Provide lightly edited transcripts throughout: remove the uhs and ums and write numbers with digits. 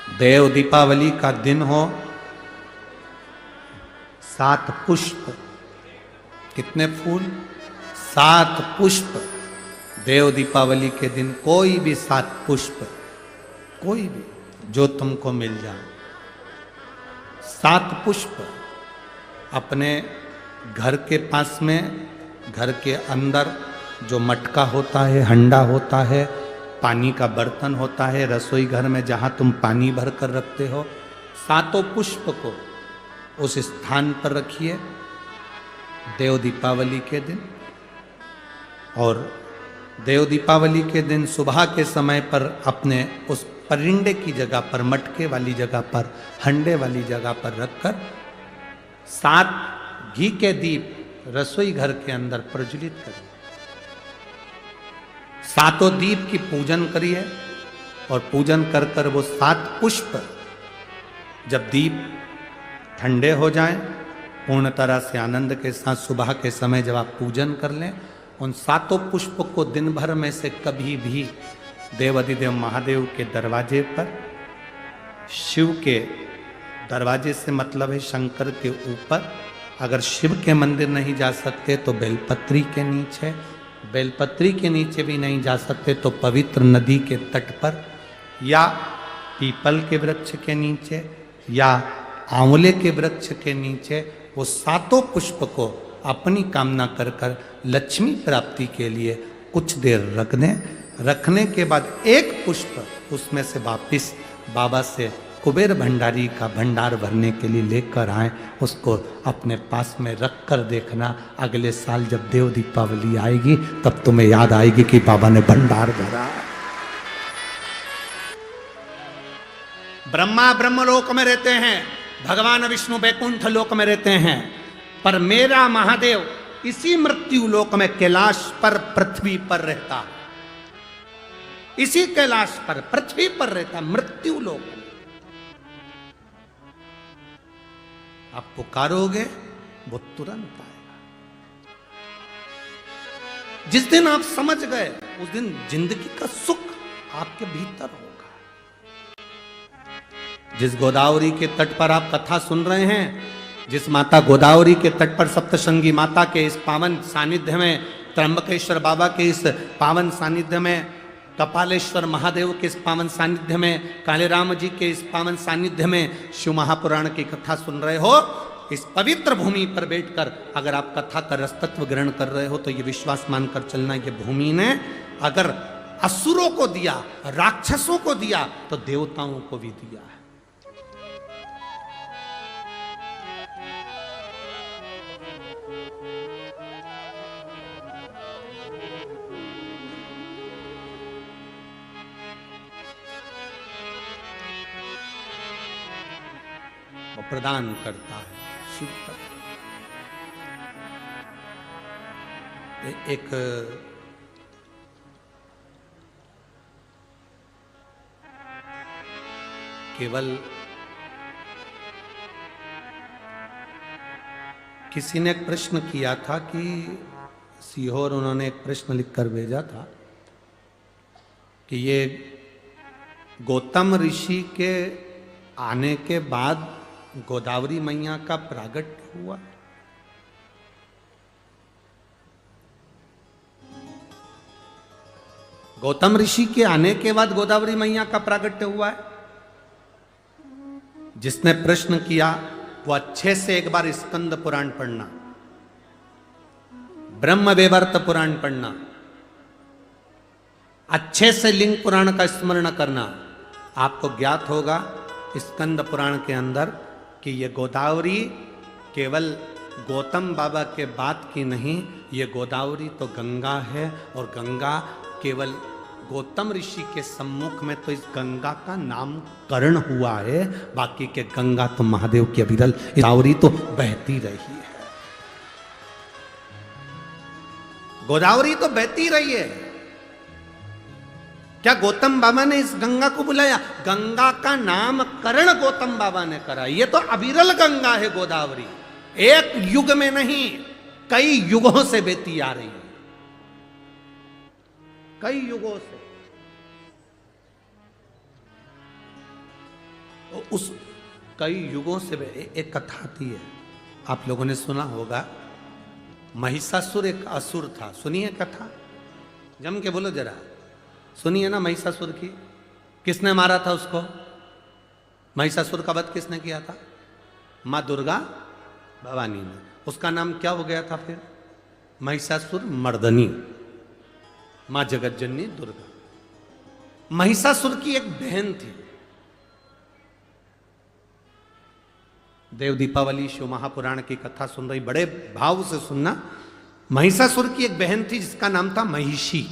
देव दीपावली का दिन हो, 7 पुष्प, कितने फूल? 7 पुष्प। देव दीपावली के दिन कोई भी 7 पुष्प, कोई भी जो तुमको मिल जाए, 7 पुष्प अपने घर के पास में, घर के अंदर जो मटका होता है, हंडा होता है, पानी का बर्तन होता है, रसोई घर में जहाँ तुम पानी भर कर रखते हो, 7 पुष्प को उस स्थान पर रखिए देव दीपावली के दिन। और देव दीपावली के दिन सुबह के समय पर अपने उस परिंडे की जगह पर, मटके वाली जगह पर, हंडे वाली जगह पर रखकर 7 घी के दीप रसोई घर के अंदर प्रज्वलित करिए। 7 दीप की पूजन करिए और पूजन कर कर वो 7 पुष्प जब दीप ठंडे हो जाएं, पूर्ण तरह से आनंद के साथ सुबह के समय जब आप पूजन कर लें, उन 7 पुष्प को दिन भर में से कभी भी देवाधिदेव महादेव के दरवाजे पर, शिव के दरवाजे से मतलब है शंकर के ऊपर, अगर शिव के मंदिर नहीं जा सकते तो बेलपत्री के नीचे, बेलपत्री के नीचे भी नहीं जा सकते तो पवित्र नदी के तट पर, या पीपल के वृक्ष के नीचे, या आंवले के वृक्ष के नीचे वो 7 पुष्प को अपनी कामना कर कर लक्ष्मी प्राप्ति के लिए कुछ देर रख दें। रखने के बाद एक पुष्प उसमें से वापिस बाबा से कुबेर भंडारी का भंडार भरने के लिए लेकर आए, उसको अपने पास में रख कर देखना, अगले साल जब देव दीपावली आएगी तब तुम्हें याद आएगी कि बाबा ने भंडार भरा। ब्रह्मा ब्रह्मलोक में रहते हैं, भगवान विष्णु वैकुंठ लोक में रहते हैं, पर मेरा महादेव इसी मृत्यु लोक में कैलाश पर, पृथ्वी पर रहता, इसी कैलाश पर पृथ्वी पर रहता, मृत्यु लोक में। आप पुकारोगे वो तुरंत आएगा। जिस दिन आप समझ गए उस दिन जिंदगी का सुख आपके भीतर होगा। जिस गोदावरी के तट पर आप कथा सुन रहे हैं, जिस माता गोदावरी के तट पर सप्तशृंगी माता के इस पावन सानिध्य में, त्र्यंबकेश्वर बाबा के इस पावन सानिध्य में, कपालेश्वर महादेव के इस पावन सानिध्य में, काले राम जी के इस पावन सानिध्य में शिव महापुराण की कथा सुन रहे हो, इस पवित्र भूमि पर बैठकर अगर आप कथा का रसतत्व ग्रहण कर रहे हो तो ये विश्वास मानकर चलना, ये भूमि ने अगर असुरों को दिया, राक्षसों को दिया, तो देवताओं को भी दिया है। प्रदान करता है शिव तत्व। एक केवल किसी ने एक प्रश्न किया था कि सीहोर, उन्होंने एक प्रश्न लिखकर भेजा था कि ये गौतम ऋषि के आने के बाद गोदावरी मैया का प्रागट्य हुआ। गौतम ऋषि के आने के बाद गोदावरी मैया का प्रागट्य हुआ है। जिसने प्रश्न किया वो अच्छे से एक बार स्कंद पुराण पढ़ना, ब्रह्म वैवर्त पुराण पढ़ना, अच्छे से लिंग पुराण का स्मरण करना। आपको ज्ञात होगा स्कंद पुराण के अंदर कि ये गोदावरी केवल गौतम बाबा के बाद की नहीं, ये गोदावरी तो गंगा है, और गंगा केवल गौतम ऋषि के सम्मुख में तो इस गंगा का नामकरण हुआ है, बाकी के गंगा तो महादेव की अविरल गोदावरी तो बहती रही है। गोदावरी तो बहती रही है। क्या गौतम बाबा ने इस गंगा को बुलाया? गंगा का नामकरण गौतम बाबा ने करा। ये तो अविरल गंगा है गोदावरी, एक युग में नहीं कई युगों से बहती आ रही है, कई युगों से। उस कई युगों से एक कथा आती है, आप लोगों ने सुना होगा। महिषासुर एक असुर था, सुनिए कथा, जम के बोलो जरा, सुनिए ना। महिषासुर की किसने मारा था उसको? महिषासुर का वध किसने किया था? माँ दुर्गा भवानी ने। उसका नाम क्या हो गया था फिर? महिषासुर मर्दनी, माँ जगतजननी दुर्गा। महिषासुर की एक बहन थी, देव दीपावली शिव महापुराण की कथा सुन रही, बड़े भाव से सुनना। महिषासुर की एक बहन थी जिसका नाम था महिषी।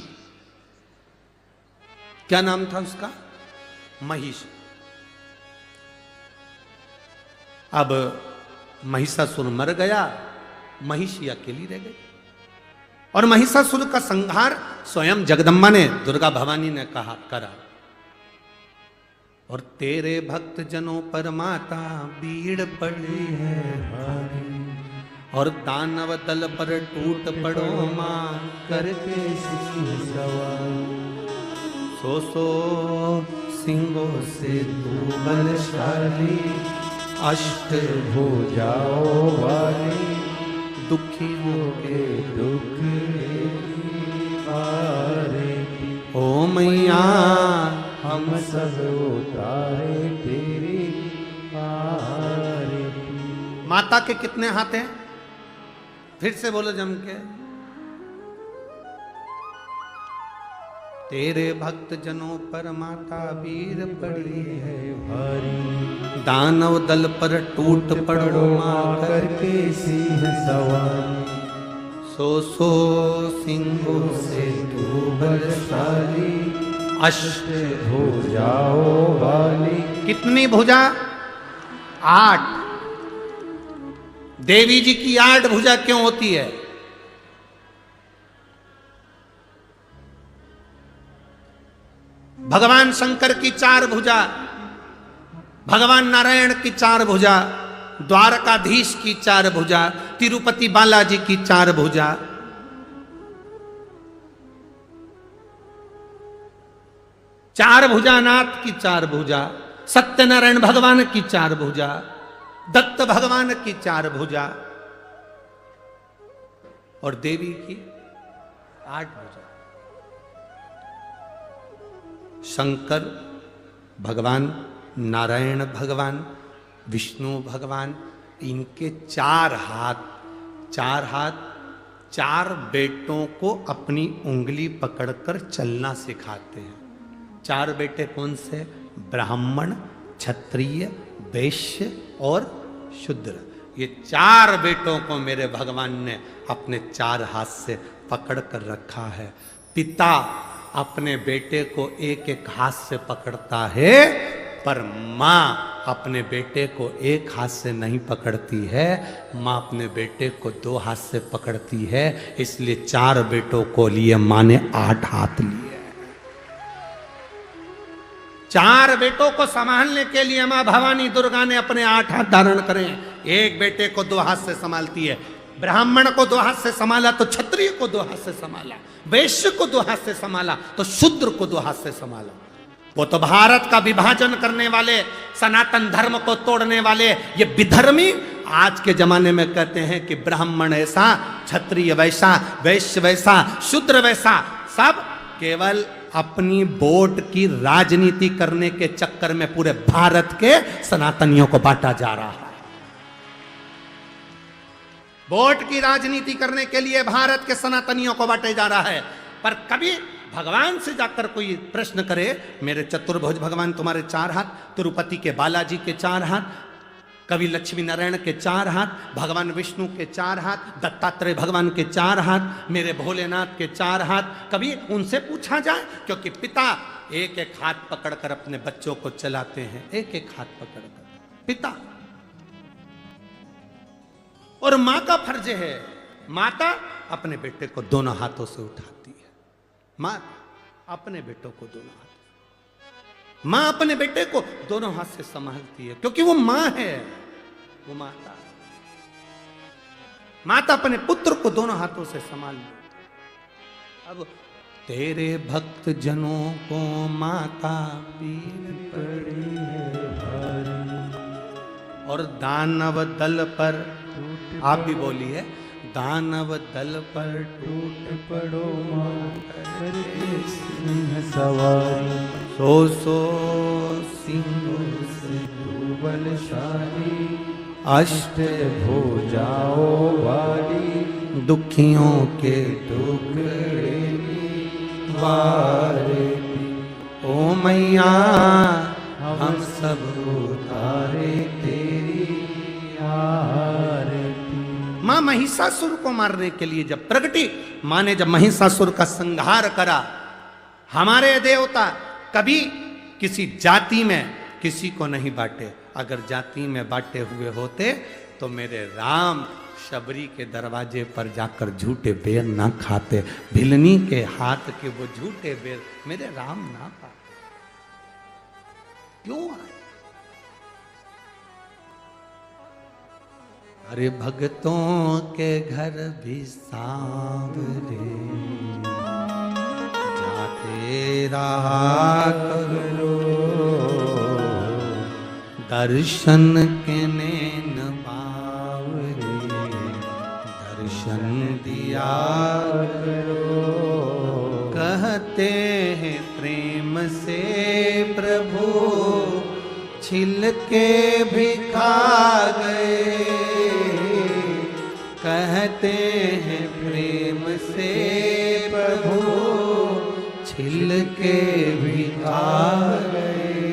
क्या नाम था उसका? महिषी। अब महिषासुर मर गया, महिषी अकेली रह गई। और महिषासुर का संहार स्वयं जगदम्बा ने, दुर्गा भवानी ने करा। और तेरे भक्त जनों पर माता भीड़ पड़ी है भारी, और दानव दल पर टूट पड़ो मां करके सिंह सवार। सो सिंहों से तू बलशाली, अष्ट भुजाओं वाली, दुखियों के दुख हारे। ओ मैया हम सब उतारे तेरी आरती। माता के कितने हाथ हैं? फिर से बोलो जम के। तेरे भक्त जनों पर माता वीर पड़ी है भारी, दानव दल पर टूट पड़ो मां करके सिंह सवारी। सो सिंहों से तू बलशाली, अष्ट भुजाओं वाली। कितनी भुजा? 8। देवी जी की 8 भुजा क्यों होती है? भगवान शंकर की 4 भुजा, भगवान नारायण की 4 भुजा, द्वारकाधीश की 4 भुजा, तिरुपति बालाजी की 4 भुजा। चार भुजानाथ की 4 भुजा, सत्यनारायण भगवान की 4 भुजा, दत्त भगवान की 4 भुजा, और देवी की 8 भुजा। शंकर भगवान, नारायण भगवान, विष्णु भगवान, इनके 4 हाथ, 4 बेटों को अपनी उंगली पकड़कर चलना सिखाते हैं। 4 बेटे कौन से? ब्राह्मण, क्षत्रिय, वैश्य और शूद्र। ये 4 बेटों को मेरे भगवान ने अपने 4 हाथ से पकड़ कर रखा है। पिता अपने बेटे को एक हाथ से पकड़ता है, पर माँ अपने बेटे को एक हाथ से नहीं पकड़ती है, माँ अपने बेटे को 2 हाथ से पकड़ती है। इसलिए 4 बेटों को लिए माँ ने 8 हाथ लिए। 4 बेटों को संभालने के लिए मां भवानी दुर्गा ने अपने 8 हाथ धारण करे। एक बेटे को 2 हाथ से संभालती है। ब्राह्मण को 2 हाथ से संभाला तो क्षत्रिय को 2 हाथ से संभाला, वैश्य को 2 हाथ से संभाला तो शूद्र को 2 हाथ से संभाला। वो तो भारत का विभाजन करने वाले, सनातन धर्म को तोड़ने वाले ये विधर्मी आज के जमाने में कहते हैं कि ब्राह्मण ऐसा, क्षत्रिय वैसा, वैश्य वैसा, शूद्र वैसा। सब केवल अपनी वोट की राजनीति करने के चक्कर में पूरे भारत के सनातनियों को बांटा जा रहा है। वोट की राजनीति करने के लिए भारत के सनातनियों को बांटा जा रहा है। पर कभी भगवान से जाकर कोई प्रश्न करे, मेरे चतुर्भुज भगवान तुम्हारे 4 हाथ, तिरुपति के बालाजी के 4 हाथ, कवि लक्ष्मी नारायण के 4 हाथ, भगवान विष्णु के 4 हाथ, दत्तात्रेय भगवान के 4 हाथ, मेरे भोलेनाथ के 4 हाथ, कभी उनसे पूछा जाए? क्योंकि पिता एक हाथ पकड़कर अपने बच्चों को चलाते हैं, एक हाथ पकड़कर पिता। और मां का फर्ज है, माता अपने बेटे को दोनों हाथों से उठाती है। मां अपने बेटों को दोनों हाथ, मां अपने बेटे को दोनों हाथ से संभालती है, क्योंकि वो मां है, वो माता। माता अपने पुत्र को दोनों हाथों से संभाल ले। अब तेरे भक्त जनों को माता पीर पड़ी है भारी, और दानव दल पर, आप भी बोलिए, दानव दल पर टूट पड़ो मां करके सिंह सवारी, सो सिंह से तू बलशाली, अष्ट भुजाओ वाली, दुखियों के टुकड़े वारे, ओ मैया हम सब उतारे तेरी आरती। मां महिषासुर को मारने के लिए जब प्रगटी, मां ने जब महिषासुर का संहार करा, हमारे देवता कभी किसी जाति में किसी को नहीं बांटे, अगर जाति में बांटे हुए होते तो मेरे राम शबरी के दरवाजे पर जाकर झूठे बेर ना खाते, भिलनी के हाथ के वो झूठे बेर मेरे राम ना पाते। क्यों आए? अरे भक्तों के घर भी सांवरे जाते रहा करो, दर्शन के नैन बावरे दर्शन दिया करो, कहते हैं प्रेम से प्रभु छिल के भी खा गए, कहते हैं प्रेम से प्रभु छिल के भी खा गए,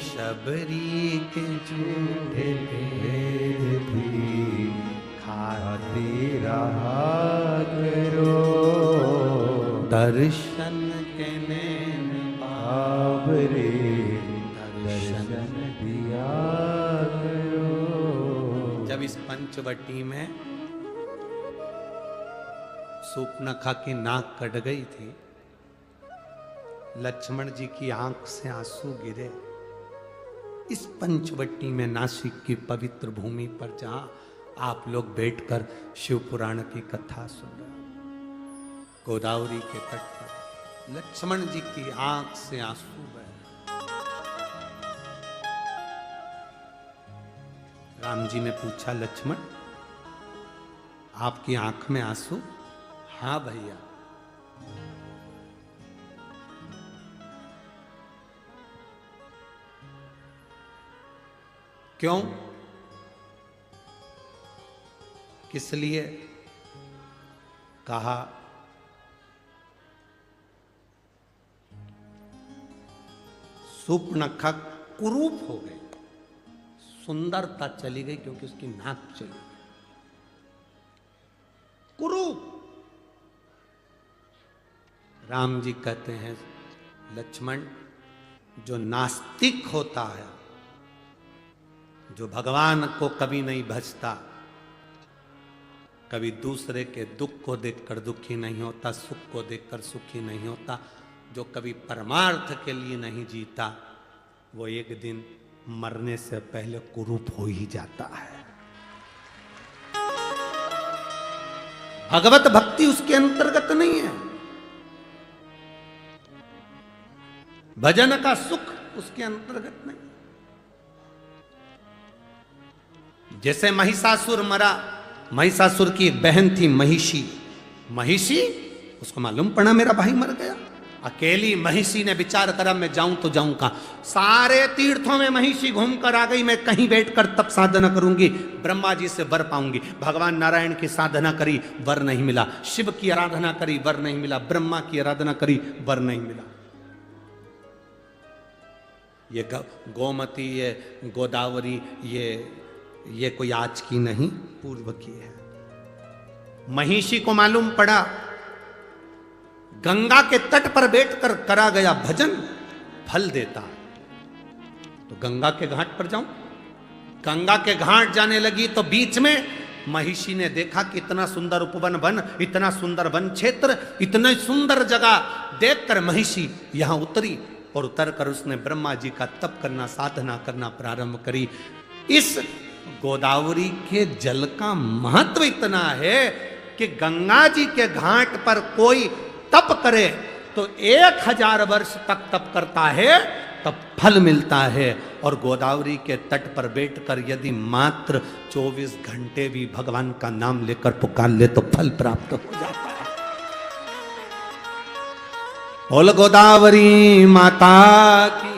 शबरी के झूठे बेर भी खाते रहा करो, दर्शन के नैन बावरे दर्शन दिया करो। जब इस पंचवटी में सूर्पनखा की नाक कट गई थी, लक्ष्मण जी की आंख से आंसू गिरे। इस पंचवटी में नासिक की पवित्र भूमि पर जहां आप लोग बैठकर शिव पुराण की कथा सुन रहे हो, गोदावरी के तट पर लक्ष्मण जी की आंख से आंसू बहे। राम जी ने पूछा, लक्ष्मण आपकी आंख में आंसू? हाँ भैया। क्यों? किस लिए? कहा सूर्पनखा कुरूप हो गई, सुंदरता चली गई क्योंकि उसकी नाक चली गई। कुरूप। राम जी कहते हैं, लक्ष्मण जो नास्तिक होता है, जो भगवान को कभी नहीं भजता, कभी दूसरे के दुख को देखकर दुखी नहीं होता, सुख को देखकर सुखी नहीं होता, जो कभी परमार्थ के लिए नहीं जीता, वो एक दिन मरने से पहले कुरूप हो ही जाता है। भगवत भक्ति उसके अंतर्गत नहीं है, भजन का सुख उसके अंतर्गत नहीं। जैसे महिषासुर मरा, महिषासुर की एक बहन थी महिषी, महिषी उसको मालूम पड़ा मेरा भाई मर गया। अकेली महिषी ने विचार करा मैं जाऊं तो जाऊं कहां, सारे तीर्थों में महिषी घूम कर आ गई, मैं कहीं बैठकर तप साधना करूंगी, ब्रह्मा जी से वर पाऊंगी। भगवान नारायण की साधना करी, वर नहीं मिला। शिव की आराधना करी, वर नहीं मिला। ब्रह्मा की आराधना करी, वर नहीं मिला। ये गोमती, ये गोदावरी, ये कोई आज की नहीं, पूर्व की है। महिषी को मालूम पड़ा गंगा के तट पर बैठकर करा गया भजन फल देता, तो गंगा के घाट पर जाऊं। गंगा के घाट जाने लगी तो बीच में महिषी ने देखा कि इतना सुंदर उपवन वन, इतना सुंदर वन क्षेत्र, इतनी सुंदर जगह देखकर महिषी यहां उतरी, और उतरकर उसने ब्रह्मा जी का तप करना, साधना करना प्रारंभ करी। इस गोदावरी के जल का महत्व इतना है कि गंगा जी के घाट पर कोई तप करे तो 1000 वर्ष तक तप करता है, तब फल मिलता है। और गोदावरी के तट पर बैठकर यदि मात्र 24 घंटे भी भगवान का नाम लेकर पुकार ले तो फल प्राप्त हो जाता है। बोल गोदावरी माता की।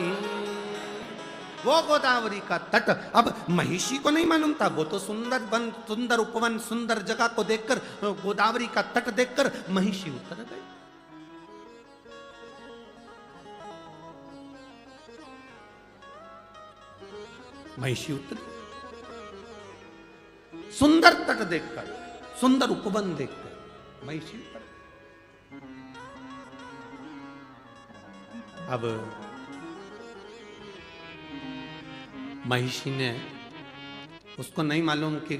वो गोदावरी का तट, अब महिषी को नहीं मालूम था, वो तो सुंदर वन, सुंदर उपवन, सुंदर जगह को देखकर, गोदावरी का तट देखकर महिषी उतर गई। महिषी उतरी, सुंदर तट देखकर, सुंदर उपवन देखकर महिषी उतर। अब महिषी ने, उसको नहीं मालूम कि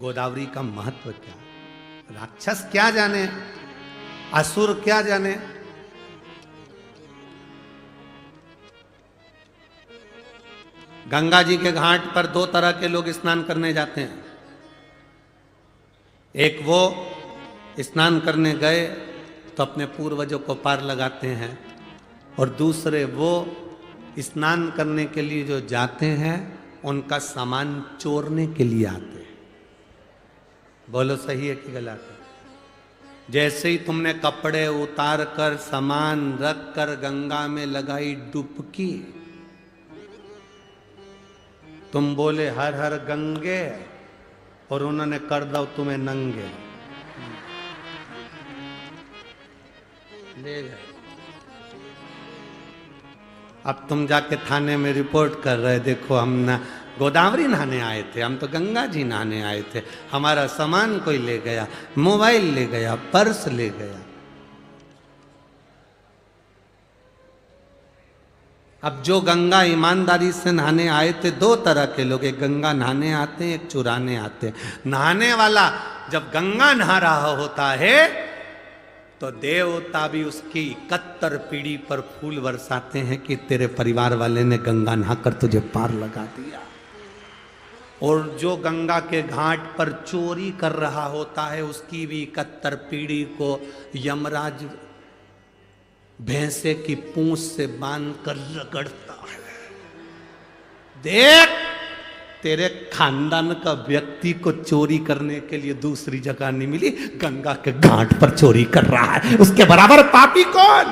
गोदावरी का महत्व क्या, राक्षस क्या जाने, असुर क्या जाने। गंगा जी के घाट पर दो तरह के लोग स्नान करने जाते हैं। एक वो स्नान करने गए तो अपने पूर्वजों को पार लगाते हैं, और दूसरे वो स्नान करने के लिए जो जाते हैं उनका सामान चोरने के लिए आते हैं। बोलो सही है कि गलत है? जैसे ही तुमने कपड़े उतार कर सामान रख कर गंगा में लगाई डुबकी, तुम बोले हर हर गंगे, और उन्होंने कर दो तुम्हें नंगे, ले गए। अब तुम जाके थाने में रिपोर्ट कर रहे, देखो हम ना गोदावरी नहाने आए थे, हम तो गंगा जी नहाने आए थे, हमारा सामान कोई ले गया, मोबाइल ले गया, पर्स ले गया। अब जो गंगा ईमानदारी से नहाने आए थे, दो तरह के लोग, एक गंगा नहाने आते हैं, एक चुराने आते हैं। नहाने वाला जब गंगा नहा रहा होता है तो देवता भी उसकी 71 पीढ़ी पर फूल बरसाते हैं कि तेरे परिवार वाले ने गंगा नहाकर तुझे पार लगा दिया। और जो गंगा के घाट पर चोरी कर रहा होता है उसकी भी 71 पीढ़ी को यमराज भैंसे की पूंछ से बांध कर रगड़ता है। देख, तेरे खानदान का व्यक्ति को चोरी करने के लिए दूसरी जगह नहीं मिली, गंगा के घाट पर चोरी कर रहा है, उसके बराबर पापी कौन?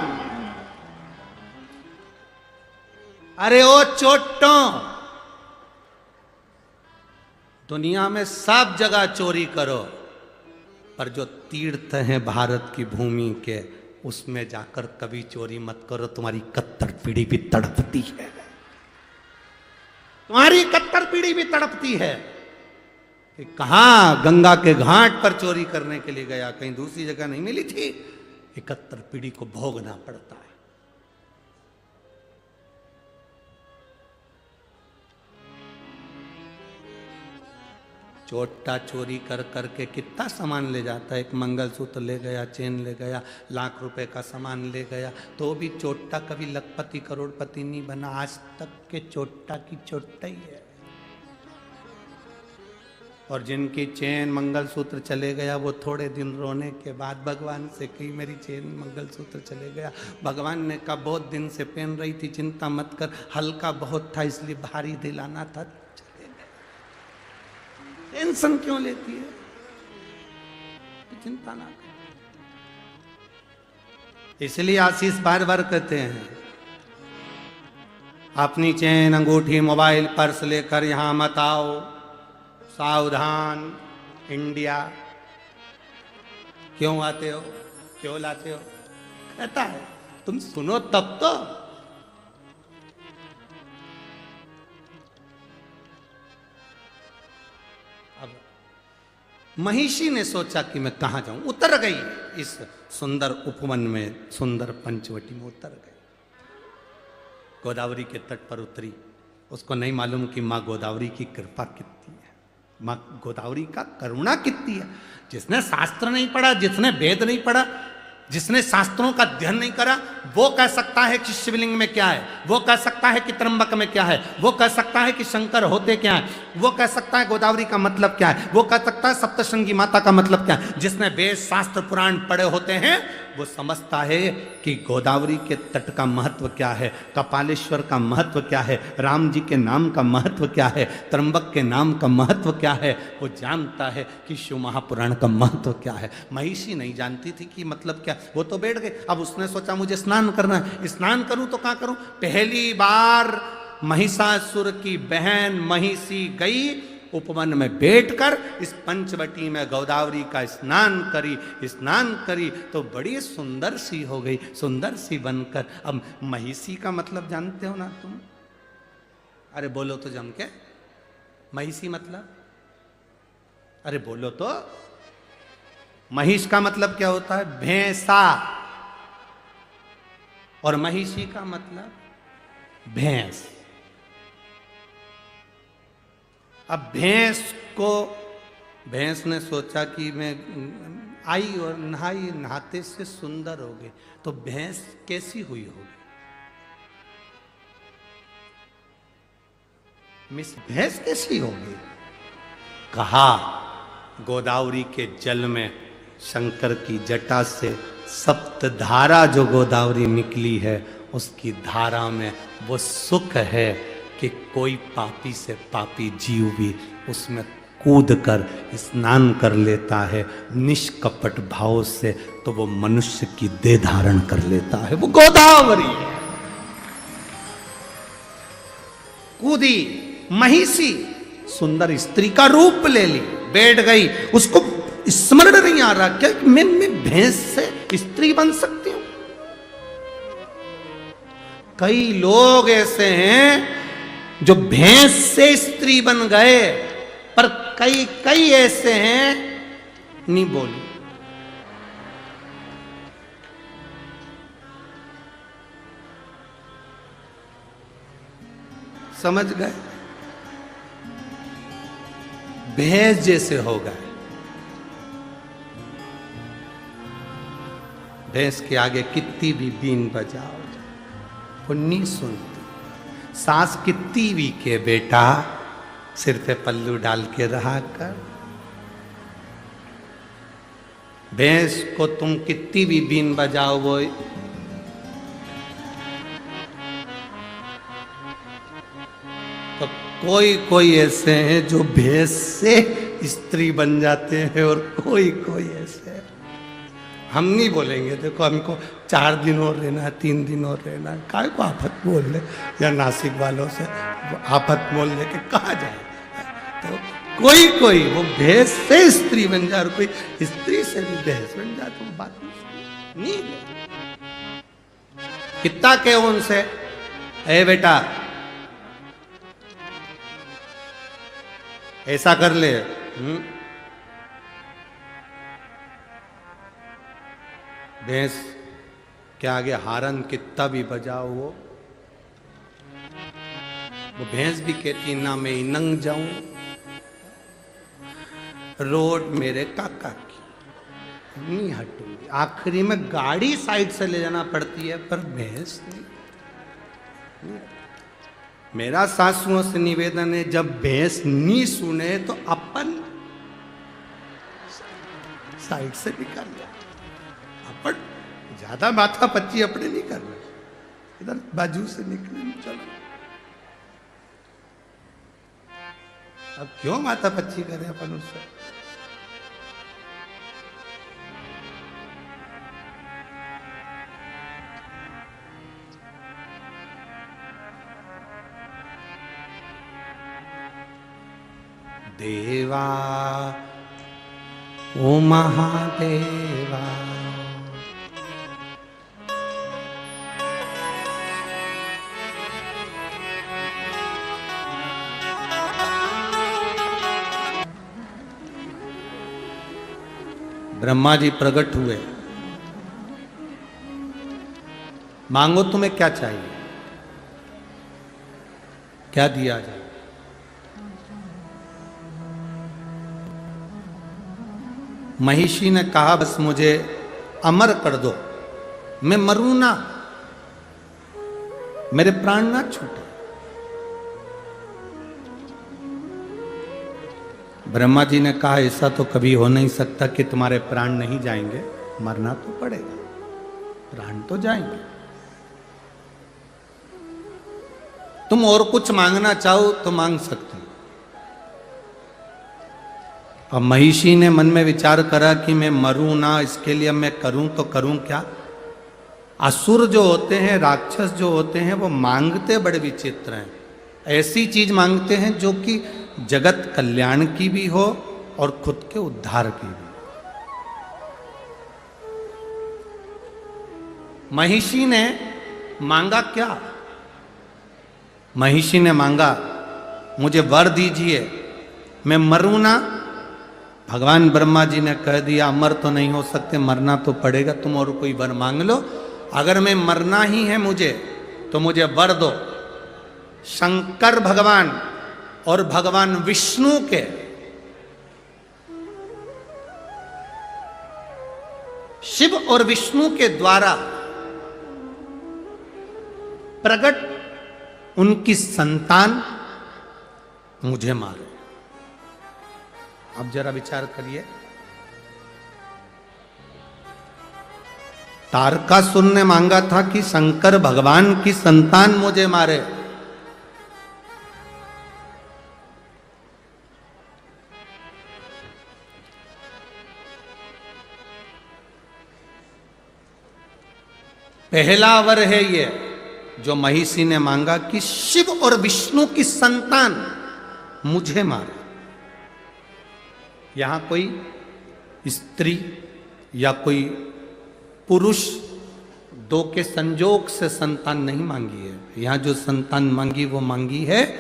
अरे ओ चोटों, दुनिया में सब जगह चोरी करो, पर जो तीर्थ हैं भारत की भूमि के, उसमें जाकर कभी चोरी मत करो, तुम्हारी 71 पीढ़ी भी तड़पती है, तुम्हारी 71 पीढ़ी भी तड़पती है कि कहां गंगा के घाट पर चोरी करने के लिए गया, कहीं दूसरी जगह नहीं मिली थी। 71 पीढ़ी को भोगना पड़ता है। चोटा चोरी कर करके कितना सामान ले जाता है। एक मंगलसूत्र ले गया, चेन ले गया, लाख रुपए का सामान ले गया, तो भी चोटा कभी लखपति करोड़पति नहीं बना। आज तक के चोटा की चोटा ही है। और जिनकी चेन मंगलसूत्र चले गया, वो थोड़े दिन रोने के बाद भगवान से कही मेरी चेन मंगलसूत्र चले गया। भगवान ने कहा बहुत दिन से पहन रही थी, चिंता मत कर, हल्का बहुत था इसलिए भारी दिलाना था, टेंशन क्यों लेती है, चिंता ना कर। इसलिए आशीष बार बार कहते हैं अपनी चेन, अंगूठी, मोबाइल, पर्स लेकर यहां मत आओ, सावधान इंडिया। क्यों आते हो, क्यों लाते हो? कहता है तुम सुनो तब तो। महिषी ने सोचा कि मैं कहां जाऊं, उतर गई इस सुंदर उपवन में, सुंदर पंचवटी में उतर गई। गोदावरी के तट पर उतरी। उसको नहीं मालूम कि माँ गोदावरी की कृपा कितनी है, माँ गोदावरी का करुणा कितनी है। जिसने शास्त्र नहीं पढ़ा, जिसने वेद नहीं पढ़ा, जिसने शास्त्रों का अध्ययन नहीं करा, वो कह सकता है कि शिवलिंग में क्या है, वो कह सकता है कि त्र्यंबक में क्या है, वो कह सकता है कि शंकर होते क्या है, वो कह सकता है गोदावरी का मतलब क्या है, वो कह सकता है सप्तशृंगी माता का मतलब क्या है। जिसने वेद शास्त्र पुराण पढ़े होते हैं वो समझता है कि गोदावरी के तट का महत्व क्या है, कपालेश्वर का महत्व क्या है, राम जी के नाम का महत्व क्या है, त्र्यंबक के नाम का महत्व क्या है। वो जानता है कि शिव महापुराण का महत्व क्या है। महिषी नहीं जानती थी कि मतलब क्या। वो तो बैठ गए। अब उसने सोचा मुझे स्नान करना है, स्नान करूं तो क्या करूं। पहली बार महिषासुर की बहन महिषी गई उपवन में बैठकर इस पंचवटी में गोदावरी का स्नान करी तो बड़ी सुंदर सी हो गई, सुंदर सी बनकर। अब महिषी का मतलब जानते हो ना तुम? अरे बोलो तो जम के, महिषी मतलब, अरे बोलो तो। महिष का मतलब क्या होता है? भैंसा। और महिषी का मतलब भैंस। अब भैंस ने सोचा कि मैं आई और नहाई, नहाते से सुंदर हो गई, तो भैंस कैसी हुई होगी? मिस भैंस कैसी होगी? कहा गोदावरी के जल में शंकर की जटा से सप्त धारा जो गोदावरी निकली है, उसकी धारा में वो सुख है कि कोई पापी से पापी जीव भी उसमें कूद कर स्नान कर लेता है निष्कपट भाव से, तो वो मनुष्य की देह धारण कर लेता है। वो गोदावरी है। कूदी महिषी, सुंदर स्त्री का रूप ले ली, बैठ गई। उसको स्मरण नहीं आ रहा क्या मैं भैंस से स्त्री बन सकती हूं। कई लोग ऐसे हैं जो भैंस से स्त्री बन गए, पर कई ऐसे हैं, नहीं बोलू, समझ गए, भैंस जैसे हो गए। भैंस के आगे कितनी भी बीन बजाओ वो नहीं सुनती। सास कितनी भी के बेटा सिर पे पल्लू डाल के रहा कर। भैंस को तुम कितनी भी बीन बजाओ वो तो कोई ऐसे हैं जो भैंस से स्त्री बन जाते हैं और कोई ऐसे। हम नहीं बोलेंगे देखो हमको 4 दिन और रहना है, 3 दिन और रहना है, काय को आफत बोल ले, या नासिक वालों से आफत बोल ले के कहा जाए। तो कोई वो भैंस से स्त्री बन जाए और कोई स्त्री से भी भैंस बन जाए, तो बात नहीं है। कितना के उनसे, ए बेटा ऐसा कर ले, भैंस के आगे हारन कितना भी बजाओ वो भैंस भी कहती ना मैं नंग जाऊं, रोड मेरे काका की, नहीं हटूंगी। आखिरी में गाड़ी साइड से ले जाना पड़ती है, पर भैंस नहीं। मेरा सासुओं से निवेदन है, जब भैंस नहीं सुने तो अपन साइड से निकल जाए। अपन ज्यादा माथा पच्ची अपने नहीं करना, इधर बाजू से निकले चलो। अब क्यों माथा पच्ची करे अपन उससे। देवा ओ महादेवा ब्रह्मा जी प्रकट हुए, मांगो तुम्हें क्या चाहिए, क्या दिया जाए। महिषी ने कहा बस मुझे अमर कर दो, मैं मरूं ना, मेरे प्राण ना छूटे। ब्रह्मा जी ने कहा ऐसा तो कभी हो नहीं सकता कि तुम्हारे प्राण नहीं जाएंगे, मरना तो पड़ेगा। प्राण तो जाएंगे। तुम और कुछ मांगना चाहो तो मांग सकते हो। अब महिषी ने मन में विचार करा कि मैं मरूं ना, इसके लिए मैं करूं तो करूं क्या। असुर जो होते हैं, राक्षस जो होते हैं, वो मांगते बड़े विचित्र हैं। ऐसी चीज मांगते हैं जो कि जगत कल्याण की भी हो और खुद के उद्धार की भी। महिषी ने मांगा क्या? महिषी ने मांगा, मुझे वर दीजिए, मैं मरूं ना। भगवान ब्रह्मा जी ने कह दिया, अमर तो नहीं हो सकते, मरना तो पड़ेगा, तुम और कोई वर मांग लो। अगर मैं मरना ही है मुझे तो मुझे वर दो। शंकर भगवान और भगवान विष्णु के शिव और विष्णु के द्वारा प्रकट उनकी संतान मुझे मारे। अब जरा विचार करिए, तारकासुर ने मांगा था कि शंकर भगवान की संतान मुझे मारे। पहला वर है ये जो महिषी ने मांगा कि शिव और विष्णु की संतान मुझे मारे। यहां कोई स्त्री या कोई पुरुष दो के संजोग से संतान नहीं मांगी है। यहां जो संतान मांगी वो मांगी है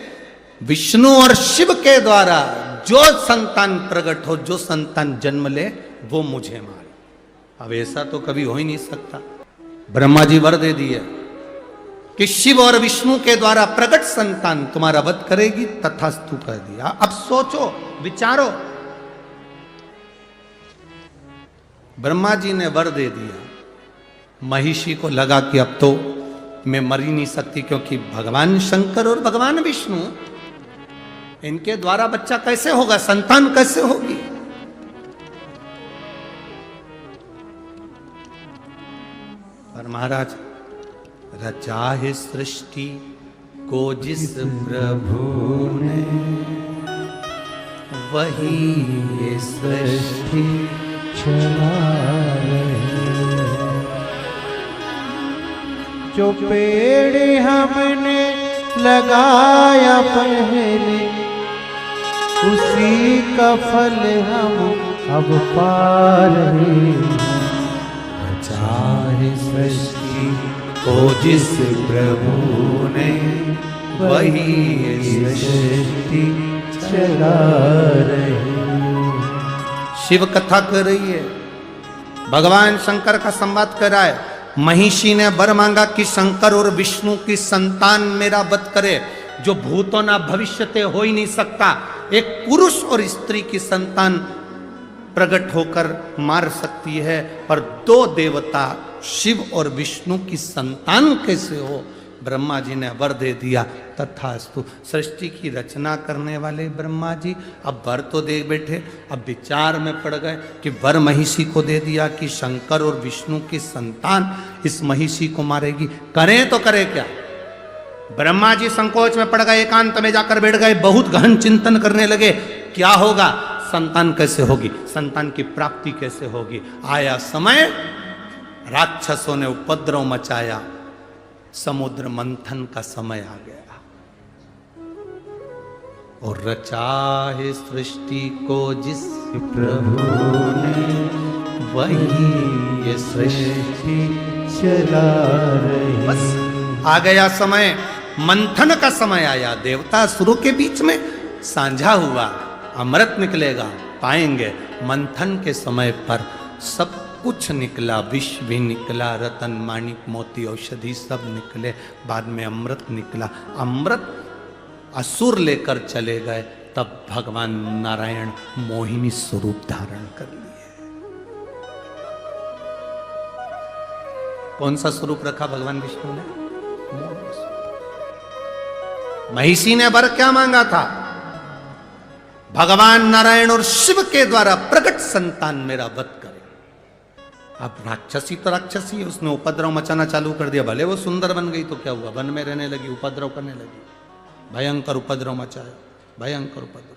विष्णु और शिव के द्वारा जो संतान प्रकट हो, जो संतान जन्म ले, वो मुझे मारे। अब ऐसा तो कभी हो ही नहीं सकता। ब्रह्मा जी वर दे दिए कि शिव और विष्णु के द्वारा प्रकट संतान तुम्हारा वध करेगी, तथास्तु कह दिया। अब सोचो, विचारो, ब्रह्मा जी ने वर दे दिया, महिषी को लगा कि अब तो मैं मर ही नहीं सकती, क्योंकि भगवान शंकर और भगवान विष्णु, इनके द्वारा बच्चा कैसे होगा, संतान कैसे होगी। पर महाराज, रचा है सृष्टि को जिस प्रभु ने, वही ये सृष्टि चला रहे। जो पेड़ हमने लगाया पहले, उसी का फल हम अब पा रहे हैं। चाहे सृष्टि को जिस प्रभु ने, वही ये सृष्टि चला रहे। शिव कथा कर रही है, भगवान शंकर का संवाद कर रहा है। महिषी ने वर मांगा कि शंकर और विष्णु की संतान मेरा वध करे, जो भूतो ना भविष्यते हो ही नहीं सकता। एक पुरुष और स्त्री की संतान प्रकट होकर मार सकती है, पर दो देवता शिव और विष्णु की संतान कैसे हो। ब्रह्मा जी ने वर दे दिया, तथास्तु। सृष्टि की रचना करने वाले ब्रह्मा जी अब वर तो दे बैठे। अब विचार में पड़ गए कि वर महिषी को दे दिया कि शंकर और विष्णु की संतान इस महिषी को मारेगी, करें तो करें क्या। ब्रह्मा जी संकोच में पड़ गए, एकांत में जाकर बैठ गए, बहुत गहन चिंतन करने लगे, क्या होगा, संतान कैसे होगी, संतान की प्राप्ति कैसे होगी। आया समय, राक्षसों ने उपद्रव मचाया, समुद्र मंथन का समय आ गया, और रचा है सृष्टि को जिस प्रभु ने, वही ये सृष्टि चला रहे। बस आ गया समय, मंथन का समय आया। देवता असुरों के बीच में साझा हुआ, अमृत निकलेगा, पाएंगे। मंथन के समय पर सब कुछ निकला, विष भी निकला, रतन माणिक मोती औषधि सब निकले, बाद में अमृत निकला। अमृत असुर लेकर चले गए, तब भगवान नारायण मोहिनी स्वरूप धारण कर लिए। कौन सा स्वरूप रखा भगवान विष्णु ने? मोहिनी स्वरूप। महिषी ने वर क्या मांगा था? भगवान नारायण और शिव के द्वारा प्रकट संतान मेरा वध करे। अब राक्षसी तो राक्षसी है, उसने उपद्रव मचाना चालू कर दिया। भले वो सुंदर बन गई तो क्या हुआ, वन में रहने लगी, उपद्रव करने लगी, भयंकर उपद्रव मचाया, भयंकर उपद्रव।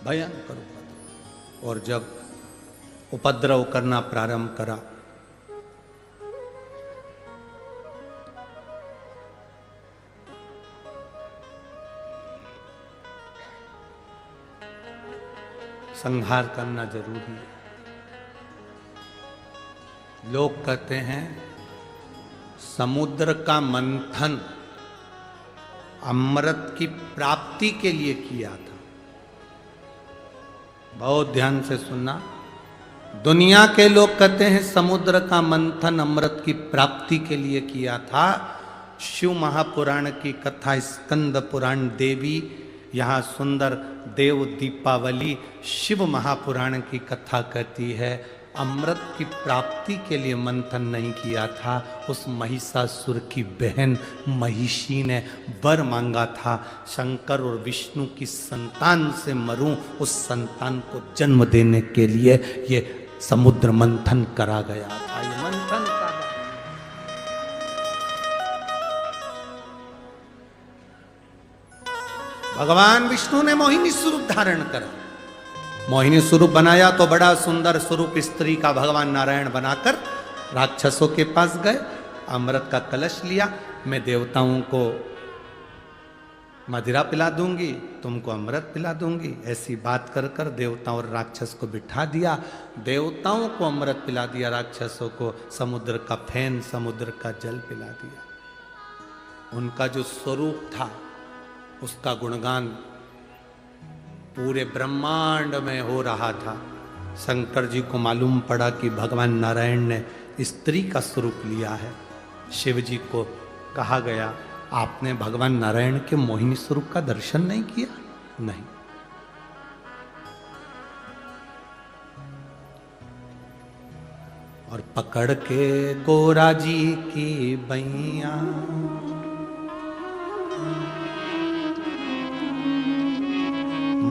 भयंकर उपद्रव। और जब उपद्रव करना प्रारंभ करा, संहार करना जरूरी है। लोग कहते हैं समुद्र का मंथन अमृत की प्राप्ति के लिए किया था। बहुत ध्यान से सुनना, दुनिया के लोग कहते हैं समुद्र का मंथन अमृत की प्राप्ति के लिए किया था। शिव महापुराण की कथा, स्कंद पुराण देवी, यहाँ सुंदर देव दीपावली शिव महापुराण की कथा कहती है अमृत की प्राप्ति के लिए मंथन नहीं किया था। उस महिषासुर की बहन महिषी ने वर मांगा था, शंकर और विष्णु की संतान से मरूं, उस संतान को जन्म देने के लिए ये समुद्र मंथन करा गया था। ये मंथन का भगवान विष्णु ने मोहिनी स्वरूप धारण करा। मोहिनी स्वरूप बनाया तो बड़ा सुंदर स्वरूप स्त्री का भगवान नारायण बनाकर राक्षसों के पास गए, अमृत का कलश लिया, मैं देवताओं को मदिरा पिला दूंगी, तुमको अमृत पिला दूंगी, ऐसी बात कर कर देवताओं और राक्षस को बिठा दिया। देवताओं को अमृत पिला दिया, राक्षसों को समुद्र का फैन, समुद्र का जल पिला दिया। उनका जो स्वरूप था उसका गुणगान पूरे ब्रह्मांड में हो रहा था। शंकर जी को मालूम पड़ा कि भगवान नारायण ने स्त्री का स्वरूप लिया है। शिव जी को कहा गया आपने भगवान नारायण के मोहिनी स्वरूप का दर्शन नहीं किया? नहीं। और पकड़ के गोरा जी की बैया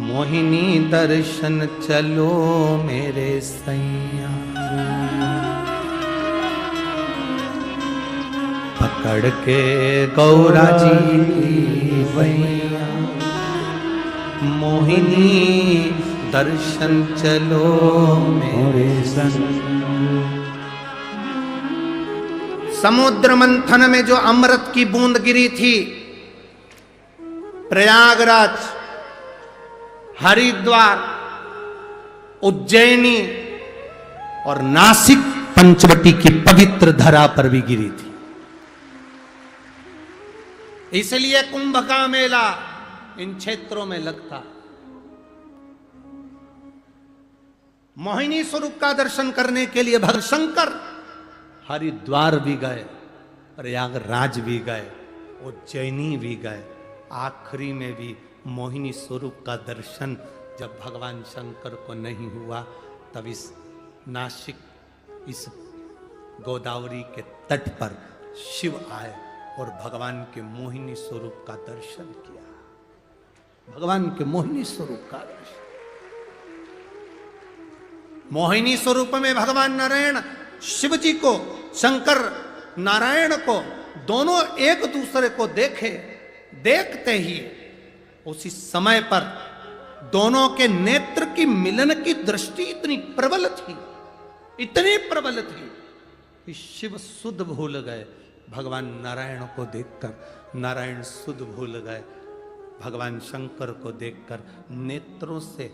मोहिनी दर्शन चलो मेरे सैया, पकड़ के गौरा जी की बैया मोहिनी दर्शन चलो मेरे सैया। समुद्र मंथन में जो अमृत की बूंद गिरी थी, प्रयागराज, हरिद्वार, उज्जैनी और नासिक पंचवटी की पवित्र धरा पर भी गिरी थी। इसलिए कुंभ का मेला इन क्षेत्रों में लगता। मोहिनी स्वरूप का दर्शन करने के लिए भगवान शंकर हरिद्वार भी गए, प्रयागराज भी गए, उज्जैनी भी गए। आखिरी में भी मोहिनी स्वरूप का दर्शन जब भगवान शंकर को नहीं हुआ, तब इस नासिक, इस गोदावरी के तट पर शिव आए और भगवान के मोहिनी स्वरूप का दर्शन किया। भगवान के मोहिनी स्वरूप का दर्शन, मोहिनी स्वरूप में भगवान नारायण शिव जी को, शंकर नारायण को, दोनों एक दूसरे को देखे। देखते ही उसी समय पर दोनों के नेत्र की मिलन की दृष्टि इतनी प्रबल थी, इतनी प्रबल थी कि शिव सुध भूल गए भगवान नारायण को देखकर, नारायण सुध भूल गए भगवान शंकर को देखकर। नेत्रों से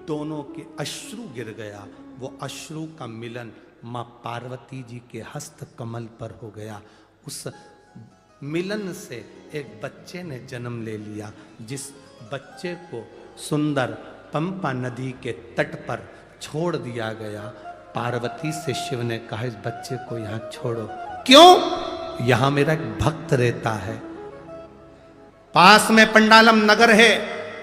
दोनों के अश्रु गिर गया। वो अश्रु का मिलन मां पार्वती जी के हस्त कमल पर हो गया। उस मिलन से एक बच्चे ने जन्म ले लिया, जिस बच्चे को सुंदर पंपा नदी के तट पर छोड़ दिया गया। पार्वती से शिव ने कहा इस बच्चे को यहां छोड़ो। क्यों? यहां मेरा एक भक्त रहता है। पास में पंडालम नगर है,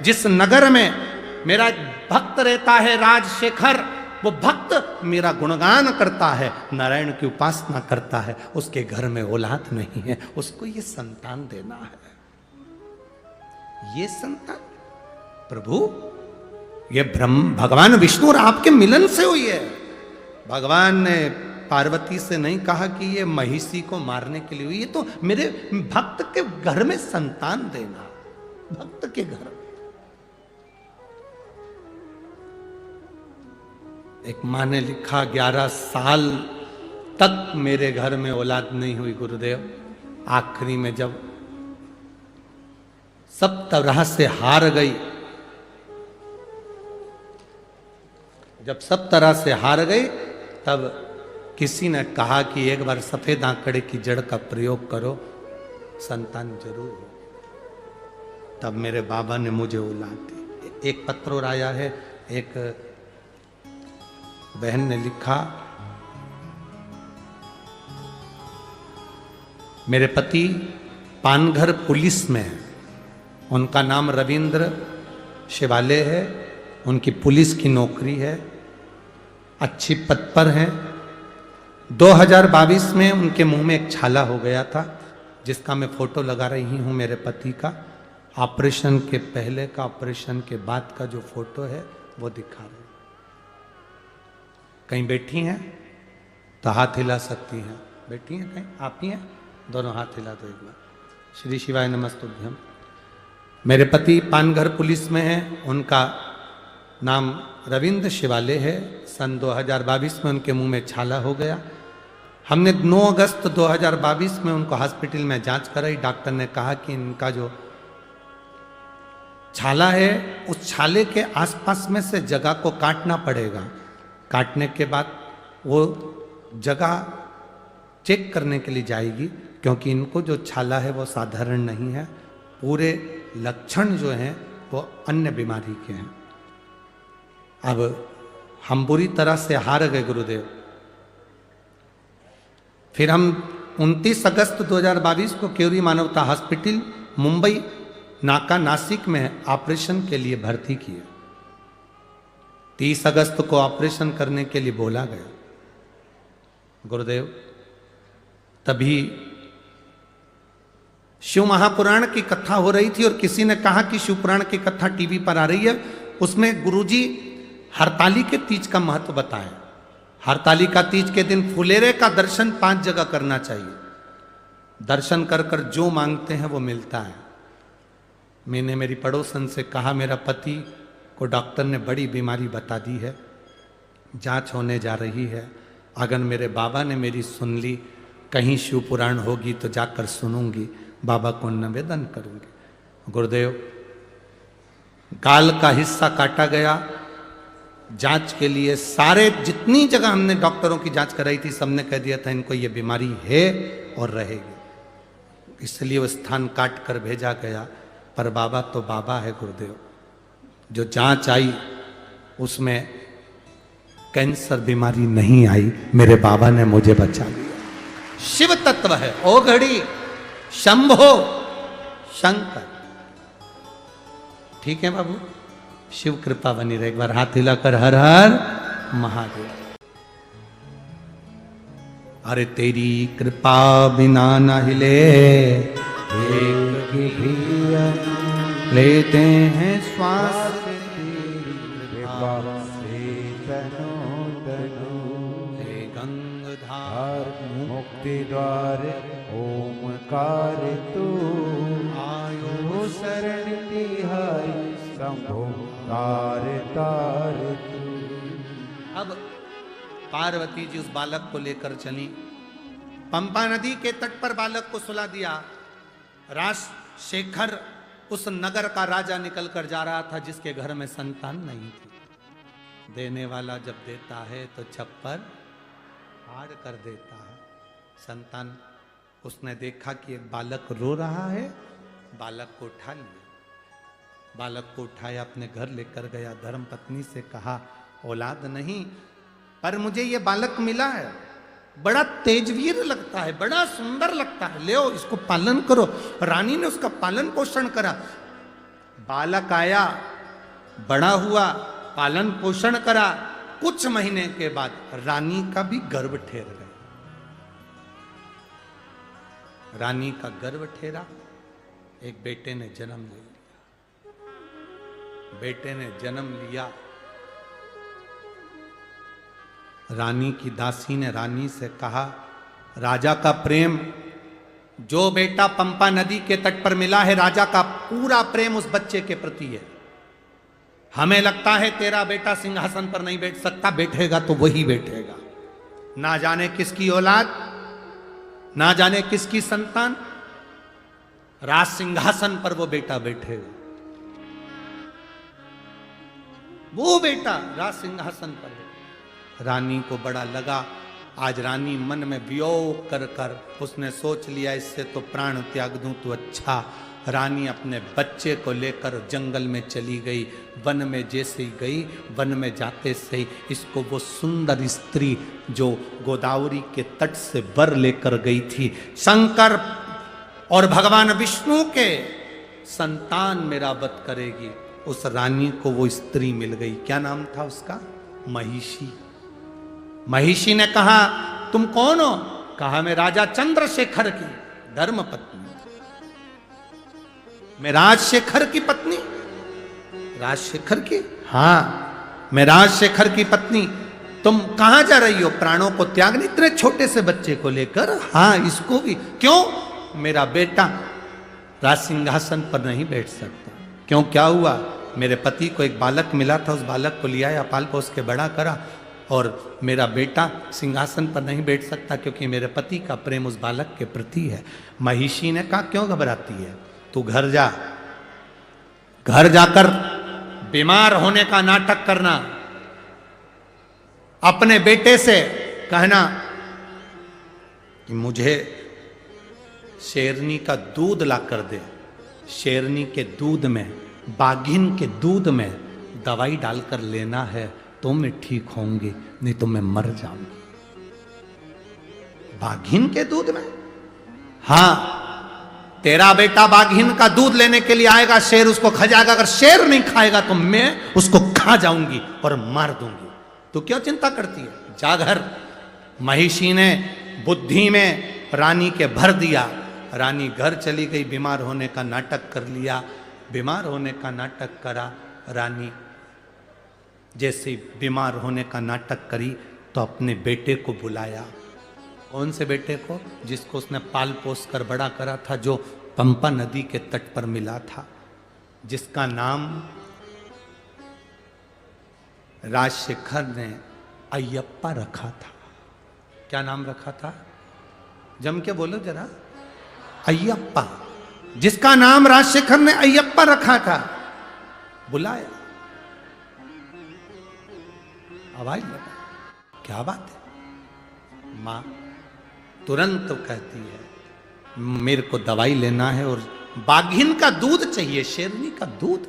जिस नगर में मेरा एक भक्त रहता है राजशेखर, वो भक्त मेरा गुणगान करता है, नारायण की उपासना करता है, उसके घर में औलाद नहीं है, उसको ये संतान देना है। ये संतान प्रभु, ये ब्रह्म भगवान विष्णु और आपके मिलन से हुई है। भगवान ने पार्वती से नहीं कहा कि ये महिषी को मारने के लिए हुई, ये तो मेरे भक्त के घर में संतान देना, भक्त के घर। एक माँ ने लिखा 11 साल तक मेरे घर में औलाद नहीं हुई गुरुदेव। आखिरी में जब सब तरह से हार गई, जब सब तरह से हार गई, तब किसी ने कहा कि एक बार सफेद आंकड़े की जड़ का प्रयोग करो, संतान जरूर हो। तब मेरे बाबा ने मुझे औलाद दी। एक पत्र और आया है, एक बहन ने लिखा, मेरे पति पानघर पुलिस में है, उनका नाम रविंद्र शिवाले है, उनकी पुलिस की नौकरी है, अच्छी पद पर हैं। 2022 में उनके मुंह में एक छाला हो गया था, जिसका मैं फोटो लगा रही हूं मेरे पति का। ऑपरेशन के पहले का, ऑपरेशन के बाद का जो फोटो है वो दिखा रहे। कहीं बैठी हैं तो हाथ हिला सकती हैं, बैठी हैं कहीं, आप ही हैं, दोनों हाथ हिला दो एक बार। श्री शिवाय नमस्तुभ्यम। मेरे पति पानघर पुलिस में हैं, उनका नाम रविंद्र शिवाले है। सन 2022 में उनके मुंह में छाला हो गया। हमने 9 अगस्त 2022 में उनको हॉस्पिटल में जांच कराई। डॉक्टर ने कहा कि इनका जो छाला है, उस छाले के आसपास में से जगह को काटना पड़ेगा। काटने के बाद वो जगह चेक करने के लिए जाएगी, क्योंकि इनको जो छाला है वो साधारण नहीं है, पूरे लक्षण जो हैं वो अन्य बीमारी के हैं। अब हम बुरी तरह से हार गए गुरुदेव। फिर हम 29 अगस्त 2022 को केवरी मानवता हॉस्पिटल मुंबई नाका नासिक में ऑपरेशन के लिए भर्ती किए। 30 अगस्त को ऑपरेशन करने के लिए बोला गया गुरुदेव। तभी शिव महापुराण की कथा हो रही थी और किसी ने कहा कि शिव पुराण की कथा टीवी पर आ रही है, उसमें गुरुजी हरताली के तीज का महत्व बताएं। हरताली का तीज के दिन फुलेरे का दर्शन 5 जगह करना चाहिए। दर्शन कर कर जो मांगते हैं वो मिलता है। मैंने मेरी पड़ोसन से कहा, मेरा पति को डॉक्टर ने बड़ी बीमारी बता दी है, जांच होने जा रही है, अगर मेरे बाबा ने मेरी सुन ली, कहीं शिव पुराण होगी तो जाकर सुनूंगी, बाबा को निवेदन करूंगी। गुरुदेव, गाल का हिस्सा काटा गया। जांच के लिए सारे जितनी जगह हमने डॉक्टरों की जांच कराई थी, सबने कह दिया था इनको ये बीमारी है और रहेगी, इसलिए वो स्थान काट कर भेजा गया। पर बाबा तो बाबा है गुरुदेव। जो जांच आई उसमें कैंसर बीमारी नहीं आई, मेरे बाबा ने मुझे बचा लिया। शिव तत्व है, ओ घड़ी शंभो शंकर। ठीक है बाबू, शिव कृपा बनी रहे। एक बार हाथ हिलाकर हर हर महादेव। अरे तेरी कृपा बिना न हिले, एक भी लेते हैं श्वास, गंगधार मुक्ति द्वार ओमकार तू, आयो शरण तिहाई शंभो तार तार तू। अब पार्वती जी उस बालक को लेकर चली। पंपा नदी के तट पर बालक को सुला दिया। राजशेखर उस नगर का राजा निकल कर जा रहा था जिसके घर में संतान नहीं थी। देने वाला जब देता है तो छप्पर फाड़ कर देता है। संतान, उसने देखा कि एक बालक रो रहा है, बालक को उठा लिया। बालक को उठाया, अपने घर लेकर गया। धर्म पत्नी से कहा, औलाद नहीं, पर मुझे ये बालक मिला है, बड़ा तेजवीर लगता है, बड़ा सुंदर लगता है, ले आओ इसको पालन करो। रानी ने उसका पालन पोषण करा। बालक आया, बड़ा हुआ, पालन पोषण करा, कुछ महीने के बाद रानी का भी गर्भ ठेर गया। रानी का गर्भ ठेरा, एक बेटे ने जन्म ले लिया। बेटे ने जन्म लिया, रानी की दासी ने रानी से कहा, राजा का प्रेम, जो बेटा पंपा नदी के तट पर मिला है, राजा का पूरा प्रेम उस बच्चे के प्रति है। हमें लगता है तेरा बेटा सिंहासन पर नहीं बैठ सकता, बैठेगा तो वही बैठेगा। ना जाने किसकी औलाद, ना जाने किसकी संतान, राज सिंहासन पर वो बेटा बैठेगा। वो बेटा राज सिंहासन पर बैठेगा। रानी को बड़ा लगा। आज रानी मन में वियोग कर कर उसने सोच लिया, इससे तो प्राण त्याग दूं तो अच्छा। रानी अपने बच्चे को लेकर जंगल में चली गई। वन में जैसे ही गई, वन में जाते से ही इसको वो सुंदर स्त्री जो गोदावरी के तट से वर लेकर गई थी, शंकर और भगवान विष्णु के संतान मेरा वध करेगी, उस रानी को वो स्त्री मिल गई। क्या नाम था उसका? महिषी। महिषी ने कहा, तुम कौन हो? कहा, मैं राजा चंद्रशेखर की धर्मपत्नी, मैं राजशेखर की पत्नी। राजशेखर की? हाँ, मैं राजशेखर की पत्नी। तुम कहां जा रही हो? प्राणों को त्यागने, इतने छोटे से बच्चे को लेकर? हाँ, इसको भी। क्यों? मेरा बेटा राज सिंहासन पर नहीं बैठ सकता। क्यों, क्या हुआ? मेरे पति को एक बालक मिला था, उस बालक को लिया, पाल पोस के बड़ा करा, और मेरा बेटा सिंहासन पर नहीं बैठ सकता क्योंकि मेरे पति का प्रेम उस बालक के प्रति है। महिषी ने कहा, क्यों घबराती है? तू घर जा, घर जाकर बीमार होने का नाटक करना, अपने बेटे से कहना कि मुझे शेरनी का दूध ला कर दे। शेरनी के दूध में, बाघिन के दूध में दवाई डालकर लेना है तो मैं ठीक होंगी, नहीं तो मैं मर जाऊंगी। बाघिन के दूध में? हाँ, तेरा बेटा बाघिन का दूध लेने के लिए आएगा, शेर उसको खा जाएगा। अगर शेर नहीं खाएगा तो मैं उसको खा जाऊंगी और मार दूंगी। तो क्यों चिंता करती है? जा घर। महिषी ने बुद्धि में रानी के भर दिया। रानी घर चली गई, बीमार होने का नाटक कर लिया। बीमार होने का नाटक करा रानी। जैसे बीमार होने का नाटक करी तो अपने बेटे को बुलाया। कौन से बेटे को? जिसको उसने पाल पोस कर बड़ा करा था, जो पंपा नदी के तट पर मिला था, जिसका नाम राजशेखर ने अयप्पा रखा था। क्या नाम रखा था? जम के बोलो जरा। अयप्पा, जिसका नाम राजशेखर ने अयप्पा रखा था। बुलाया, आवाज लगा, क्या बात है? मां तुरंत कहती है, मेरे को दवाई लेना है और बाघिन का दूध चाहिए, शेरनी का दूध।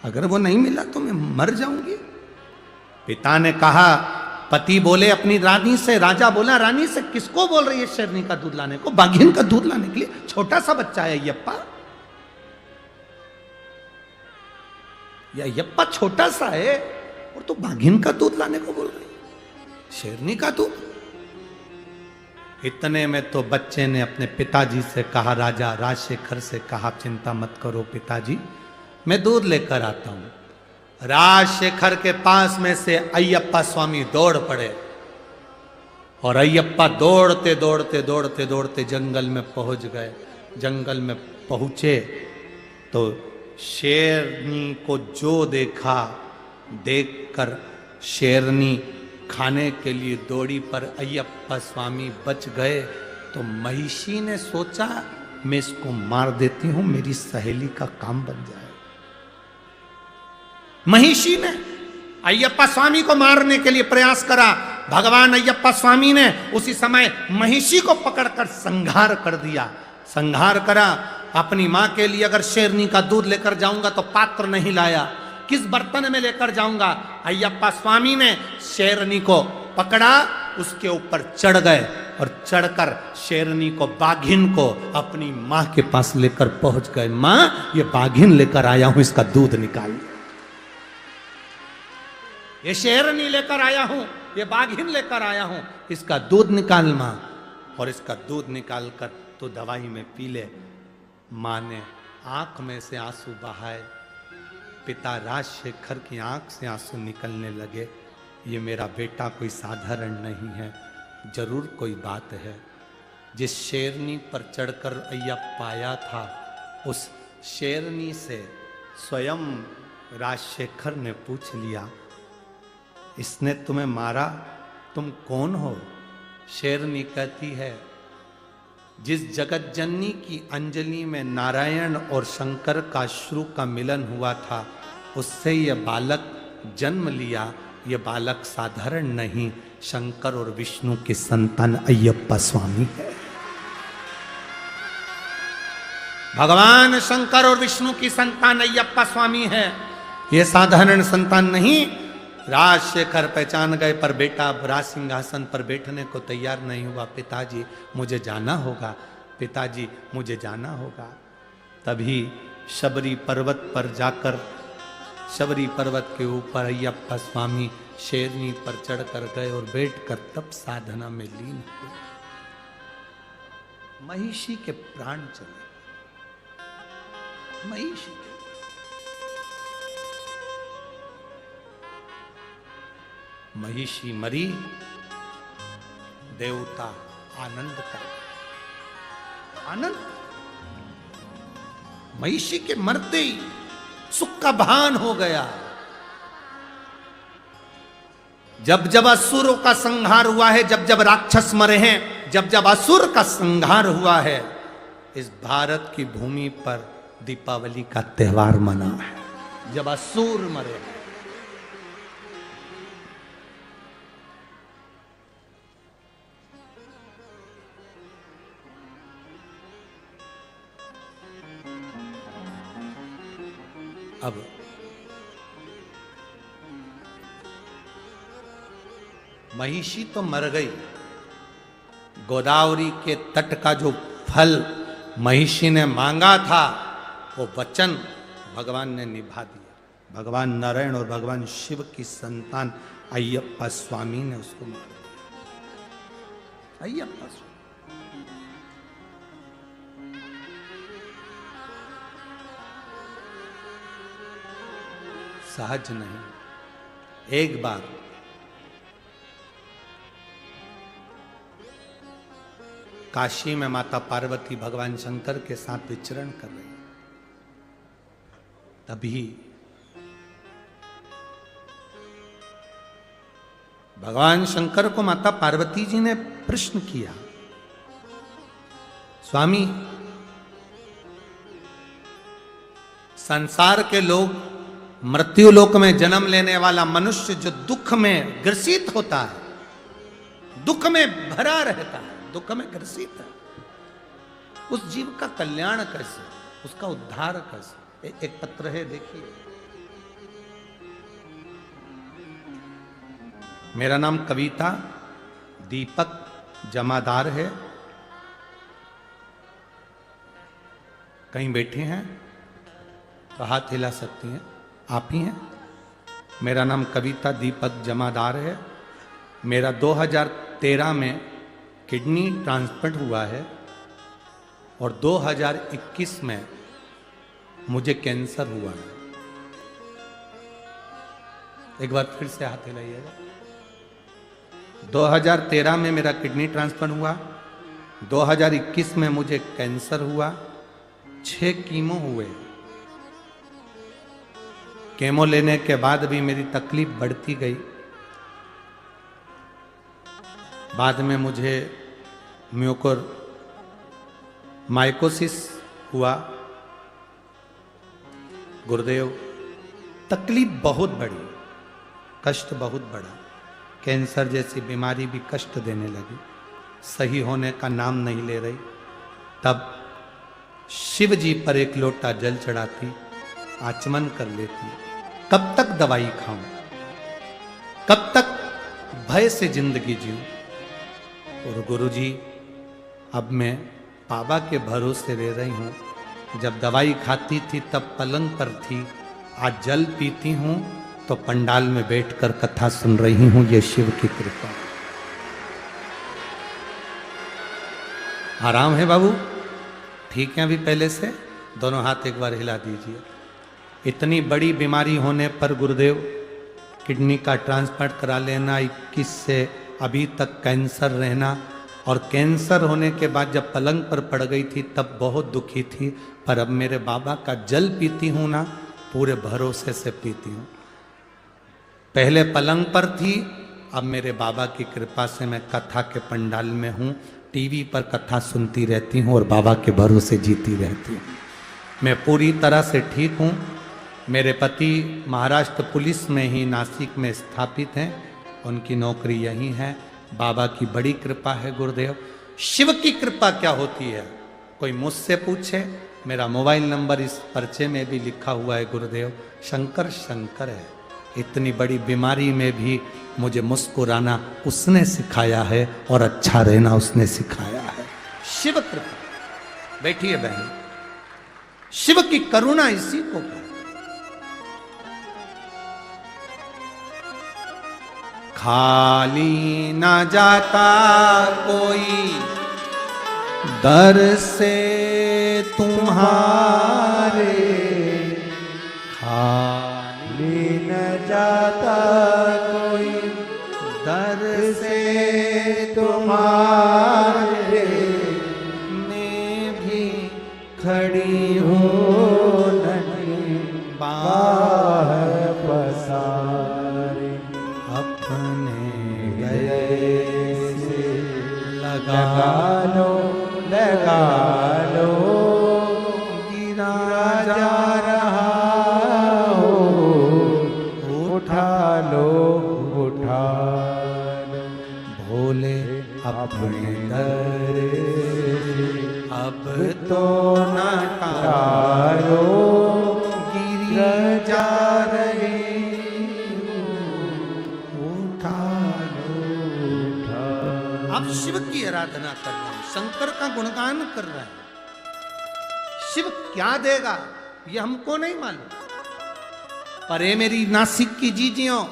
अगर वो नहीं मिला तो मैं मर जाऊंगी। पिता ने कहा, पति बोले अपनी रानी से, राजा बोला रानी से, किसको बोल रही है शेरनी का दूध लाने को? बाघिन का दूध लाने के लिए? छोटा सा बच्चा है अयप्पा, या अयप्पा छोटा सा है और तो बाघिन का दूध लाने को बोल रही, शेरनी का दूध। इतने में तो बच्चे ने अपने पिताजी से कहा, राजा राजशेखर से कहा, चिंता मत करो पिताजी, मैं दूध लेकर आता हूं। राजशेखर के पास में से अयप्पा स्वामी दौड़ पड़े और अयप्पा दौड़ते दौड़ते दौड़ते दौड़ते जंगल में पहुंच गए। जंगल में पहुंचे तो शेरनी को जो देखा, देखकर शेरनी खाने के लिए दौड़ी पर अयप्पा स्वामी बच गए। तो महिषी ने सोचा, मैं इसको मार देती हूं, मेरी सहेली का काम बन जाए। महिषी ने अयप्पा स्वामी को मारने के लिए प्रयास करा। भगवान अयप्पा स्वामी ने उसी समय महिषी को पकड़कर संहार कर दिया। संहार करा। अपनी मां के लिए अगर शेरनी का दूध लेकर जाऊंगा तो पात्र नहीं लाया, किस बर्तन में लेकर जाऊंगा? अयप्पा स्वामी ने शेरनी को पकड़ा, उसके ऊपर चढ़ गए और चढ़कर शेरनी को, बाघिन को अपनी मां के पास लेकर पहुंच गए। मां, ये बाघिन लेकर आया हूं, इसका दूध निकाल। ये शेरनी लेकर आया हूं, ये बाघिन लेकर आया हूं, इसका दूध निकाल मां, और इसका दूध निकाल कर तो दवाई में पी ले। मां ने आंख में से आंसू बहाए, पिता राजशेखर की आंख से आंसू निकलने लगे। ये मेरा बेटा कोई साधारण नहीं है, जरूर कोई बात है। जिस शेरनी पर चढ़कर अय्यप्पा आया था, उस शेरनी से स्वयं राजशेखर ने पूछ लिया, इसने तुम्हें मारा, तुम कौन हो? शेरनी कहती है, जिस जगत जननी की अंजलि में नारायण और शंकर का श्रु का मिलन हुआ था, उससे यह बालक जन्म लिया। यह बालक साधारण नहीं, शंकर और विष्णु की संतान अय्यप्पा स्वामी है। भगवान शंकर और विष्णु की संतान अय्यप्पा स्वामी है, यह साधारण संतान नहीं। राजशेखर पहचान गए, पर बेटा राज सिंहासन पर बैठने को तैयार नहीं हुआ। पिताजी मुझे जाना होगा, पिताजी मुझे जाना होगा। तभी शबरी पर्वत पर जाकर, शबरी पर्वत के ऊपर अय्यप्पा स्वामी शेरनी पर चढ़कर गए और बैठकर तप साधना में लीन हुए। महिषी के प्राण चले, महिषी के। महिषी मरी, देवता आनंद कर, आनंद। महिषी के मरते ही सुख का भान हो गया। जब जब असुरों का संहार हुआ है, जब जब राक्षस मरे हैं, जब जब असुर का संहार हुआ है, इस भारत की भूमि पर दीपावली का त्योहार मना है। जब असुर मरे, अब महिषी तो मर गई। गोदावरी के तट का जो फल महिषी ने मांगा था, वो वचन भगवान ने निभा दिया। भगवान नारायण और भगवान शिव की संतान अय्यप्पा स्वामी ने उसको मार दिया। अय्यप्पा स्वामी सहज नहीं। एक बार काशी में माता पार्वती भगवान शंकर के साथ विचरण कर रही, तभी भगवान शंकर को माता पार्वती जी ने प्रश्न किया, स्वामी, संसार के लोग, मृत्यु लोक में जन्म लेने वाला मनुष्य जो दुख में ग्रसित होता है, दुख में भरा रहता है, दुख में ग्रसित है, उस जीव का कल्याण कैसे, उसका उद्धार कैसे? एक पत्र है, देखिए। मेरा नाम कविता दीपक जमादार है। कहीं बैठे हैं तो हाथ हिला सकती हैं, आप ही हैं। मेरा नाम कविता दीपक जमादार है। मेरा 2013 में किडनी ट्रांसप्लांट हुआ है और 2021 में मुझे कैंसर हुआ है। एक बार फिर से हाथ हिलाइएगा। 2013 में मेरा किडनी ट्रांसप्लांट हुआ, 2021 में मुझे कैंसर हुआ, 6 कीमो हुए। केमो लेने के बाद भी मेरी तकलीफ बढ़ती गई। बाद में मुझे माइकोसिस हुआ। गुरुदेव, तकलीफ बहुत बड़ी, कष्ट बहुत बड़ा। कैंसर जैसी बीमारी भी कष्ट देने लगी, सही होने का नाम नहीं ले रही। तब शिव जी पर एक लोटा जल चढ़ाती, आचमन कर लेती। कब तक दवाई खाऊं, कब तक भय से जिंदगी जीऊं? और गुरुजी, अब मैं बाबा के भरोसे रह रही हूं। जब दवाई खाती थी तब पलंग पर थी, आज जल पीती हूं तो पंडाल में बैठकर कथा सुन रही हूं, ये शिव की कृपा। आराम है बाबू? ठीक है अभी पहले से? दोनों हाथ एक बार हिला दीजिए। इतनी बड़ी बीमारी होने पर गुरुदेव किडनी का ट्रांसप्लांट करा लेना, 21 से अभी तक कैंसर रहना, और कैंसर होने के बाद जब पलंग पर पड़ गई थी तब बहुत दुखी थी, पर अब मेरे बाबा का जल पीती हूं ना, पूरे भरोसे से पीती हूं। पहले पलंग पर थी, अब मेरे बाबा की कृपा से मैं कथा के पंडाल में हूं, टीवी पर कथा सुनती रहती हूं और बाबा के भरोसे जीती रहती हूं। मैं पूरी तरह से ठीक हूं। मेरे पति महाराष्ट्र पुलिस में ही नासिक में स्थापित हैं, उनकी नौकरी यहीं है। बाबा की बड़ी कृपा है गुरुदेव। शिव की कृपा क्या होती है कोई मुझसे पूछे, मेरा मोबाइल नंबर इस पर्चे में भी लिखा हुआ है गुरुदेव। शंकर शंकर है। इतनी बड़ी बीमारी में भी मुझे मुस्कुराना उसने सिखाया है और अच्छा रहना उसने सिखाया है। शिव कृपा। बैठिए बहन। शिव की करुणा इसी को कहते हैं। खाली ना जाता कोई दर से तुम्हारे, खाली न जाता कोई दर से तुम्हारे, मैं भी खड़ी हूँ नन्ही बाह पसारे, अपने गले से लगा लगा लो गिरा जा रहा हो, उठा लो उठा लो भोले अपने दर से, अब तो न टालो गिर जा रही हो, उठा लो उठा लो। आप शिव की आराधना कर रहे हैं, शंकर का गुणगान कर रहे हैं। शिव क्या देगा ये हमको नहीं मालूम, पर ये मेरी नासिक की जीजियों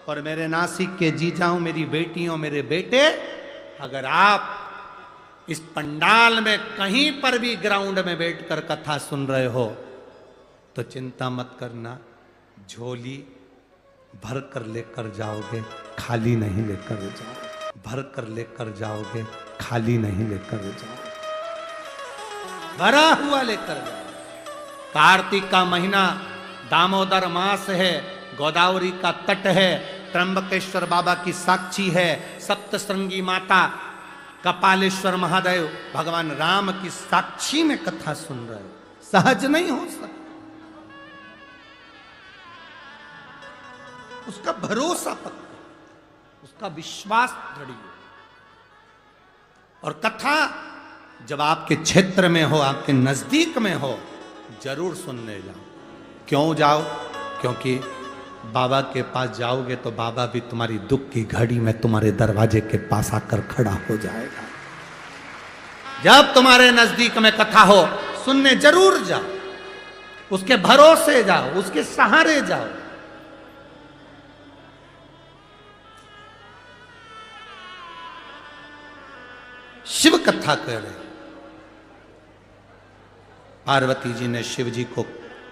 और मेरे नासिक के जीजाओं, मेरी बेटियों, मेरे बेटे, अगर आप इस पंडाल में कहीं पर भी ग्राउंड में बैठकर कथा सुन रहे हो तो चिंता मत करना, झोली भर कर लेकर जाओगे, खाली नहीं लेकर जाओगे। भर कर लेकर जाओगे, खाली नहीं लेकर जाओगे, भरा हुआ लेकर जाओ। कार्तिक का महीना दामोदर मास है, गोदावरी का तट है, त्र्यंबकेश्वर बाबा की साक्षी है, सप्तश्रृंगी माता कपालेश्वर महादेव भगवान राम की साक्षी में कथा सुन रहे हो, सहज नहीं हो सकता। उसका भरोसा पक्का, उसका विश्वास दृढ़ हो। और कथा जब आपके क्षेत्र में हो, आपके नजदीक में हो, जरूर सुनने जाओ। क्यों जाओ? क्योंकि बाबा के पास जाओगे तो बाबा भी तुम्हारी दुख की घड़ी में तुम्हारे दरवाजे के पास आकर खड़ा हो जाएगा। जब तुम्हारे नजदीक में कथा हो, सुनने जरूर जाओ, उसके भरोसे जाओ, उसके सहारे जाओ। शिव कथा कह रहे, पार्वती जी ने शिव जी को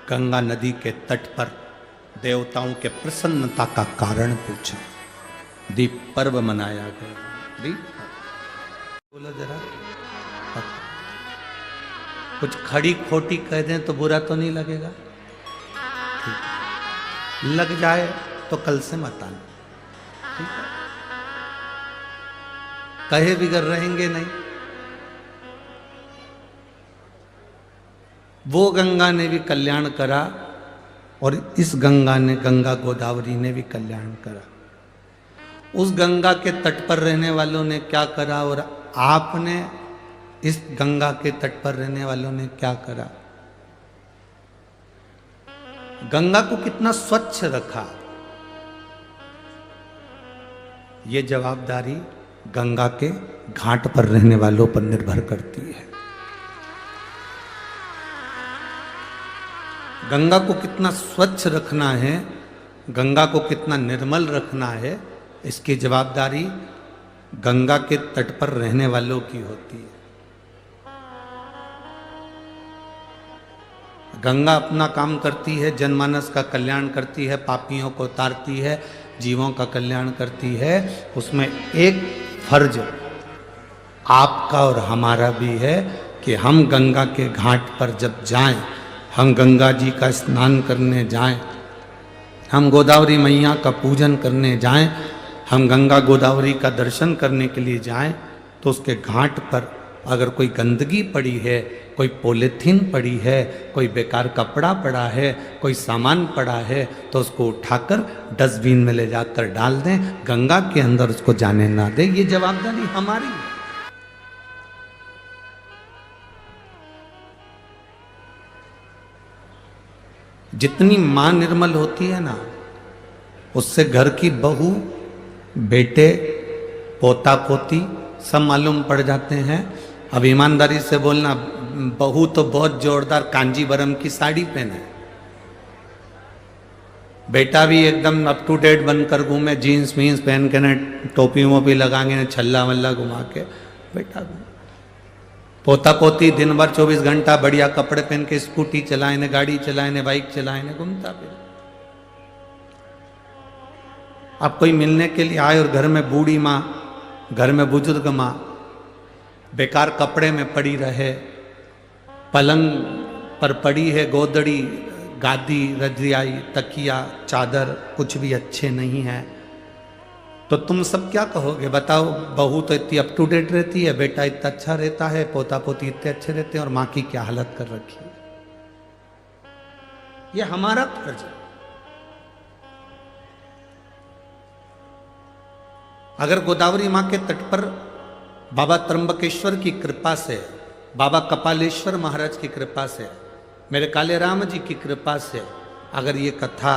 गंगा नदी के तट पर देवताओं के प्रसन्नता का कारण पूछा। दीप पर्व मनाया गया। दीप बोलो जरा, कुछ खड़ी खोटी कह दें तो बुरा तो नहीं लगेगा? ठीक। लग जाए तो कल से मत आना, ठीक है? कहे बिगड़ रहेंगे नहीं। वो गंगा ने भी कल्याण करा और इस गंगा ने, गंगा गोदावरी ने भी कल्याण करा। उस गंगा के तट पर रहने वालों ने क्या करा और आपने इस गंगा के तट पर रहने वालों ने क्या करा? गंगा को कितना स्वच्छ रखा, ये जवाबदारी गंगा के घाट पर रहने वालों पर निर्भर करती है। गंगा को कितना स्वच्छ रखना है गंगा को कितना निर्मल रखना है, इसकी जवाबदारी गंगा के तट पर रहने वालों की होती है। गंगा अपना काम करती है, जनमानस का कल्याण करती है, पापियों को उतारती है, जीवों का कल्याण करती है। उसमें एक फर्ज आपका और हमारा भी है कि हम गंगा के घाट पर जब जाएं, हम गंगा जी का स्नान करने जाएं, हम गोदावरी मैया का पूजन करने जाएं, हम गंगा गोदावरी का दर्शन करने के लिए जाएं, तो उसके घाट पर अगर कोई गंदगी पड़ी है, कोई पॉलीथीन पड़ी है, कोई बेकार कपड़ा पड़ा है, कोई सामान पड़ा है, तो उसको उठाकर डस्टबिन में ले जाकर डाल दें, गंगा के अंदर उसको जाने ना दें। ये जवाबदारी हमारी है। जितनी मां निर्मल होती है ना, उससे घर की बहू, बेटे, पोता पोती सब मालूम पड़ जाते हैं। अब ईमानदारी से बोलना, बहू तो बहुत जोरदार कांजीवरम की साड़ी पहने, बेटा भी एकदम अप टू डेट बनकर घूमे, जीन्स वीन्स पहन के न, टोपी वोपी लगाएंगे न, छल्ला वल्ला घुमा के, बेटा भी। पोता पोती दिन भर 24 घंटा बढ़िया कपड़े पहन के स्कूटी चलाए ने, गाड़ी चलाए ने, बाइक चलाए ने, घूमता फिर। अब कोई मिलने के लिए आए और घर में बूढ़ी माँ, घर में बुजुर्ग माँ बेकार कपड़े में पड़ी रहे, पलंग पर पड़ी है गोदड़ी, गादी, रजाई, तकिया, चादर कुछ भी अच्छे नहीं है, तो तुम सब क्या कहोगे? बताओ। बहू तो इतनी अप टू डेट रहती है, बेटा इतना अच्छा रहता है, पोता पोती इतने अच्छे रहते हैं, और माँ की क्या हालत कर रखी है। ये हमारा फर्ज है। अगर गोदावरी माँ के तट पर बाबा त्र्यंबकेश्वर की कृपा से, बाबा कपालेश्वर महाराज की कृपा से, मेरे काले राम जी की कृपा से अगर ये कथा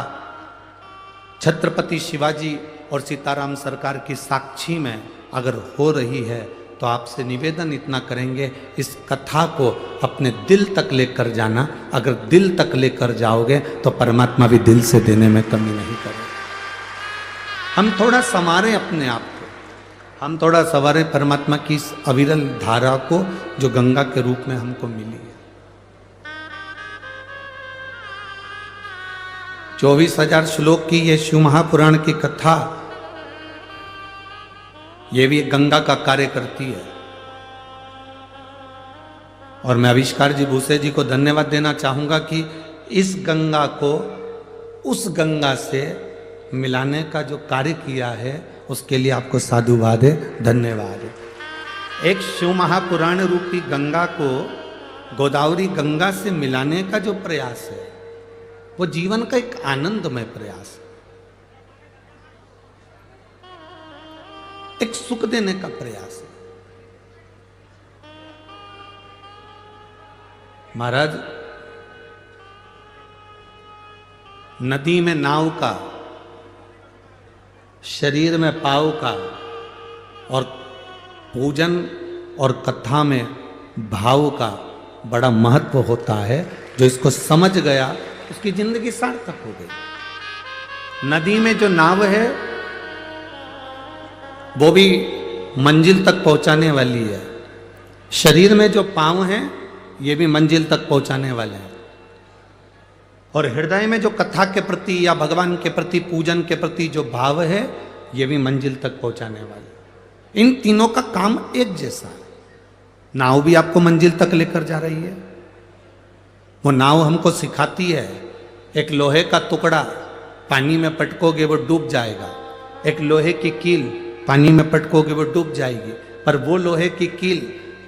छत्रपति शिवाजी और सीताराम सरकार की साक्षी में अगर हो रही है, तो आपसे निवेदन इतना करेंगे, इस कथा को अपने दिल तक लेकर जाना। अगर दिल तक लेकर जाओगे तो परमात्मा भी दिल से देने में कमी नहीं करेगा। हम थोड़ा संवारें अपने आप को, हम थोड़ा संवारें परमात्मा की इस अविरल धारा को जो गंगा के रूप में हमको मिली है। 24,000 श्लोक की ये शिव महापुराण की कथा, ये भी गंगा का कार्य करती है। और मैं आविष्कार जी भूसे जी को धन्यवाद देना चाहूंगा कि इस गंगा को उस गंगा से मिलाने का जो कार्य किया है, उसके लिए आपको साधुवाद है, धन्यवाद है। एक शिव महापुराण रूपी गंगा को गोदावरी गंगा से मिलाने का जो प्रयास है, वो जीवन का एक आनंदमय प्रयास है, एक सुख देने का प्रयास है। महाराज, नदी में नाव का, शरीर में पाव का, और पूजन और कथा में भाव का बड़ा महत्व होता है। जो इसको समझ गया उसकी जिंदगी सार्थक हो गई। नदी में जो नाव है वो भी मंजिल तक पहुंचाने वाली है, शरीर में जो पांव हैं ये भी मंजिल तक पहुंचाने वाले हैं, और हृदय में जो कथा के प्रति या भगवान के प्रति, पूजन के प्रति जो भाव है, ये भी मंजिल तक पहुंचाने वाले। इन तीनों का काम एक जैसा है। नाव भी आपको मंजिल तक लेकर जा रही है। वो नाव हमको सिखाती है, एक लोहे का टुकड़ा पानी में पटकोगे वो डूब जाएगा, एक लोहे की कील पानी में पटकोगे वो डूब जाएगी। पर वो लोहे की कील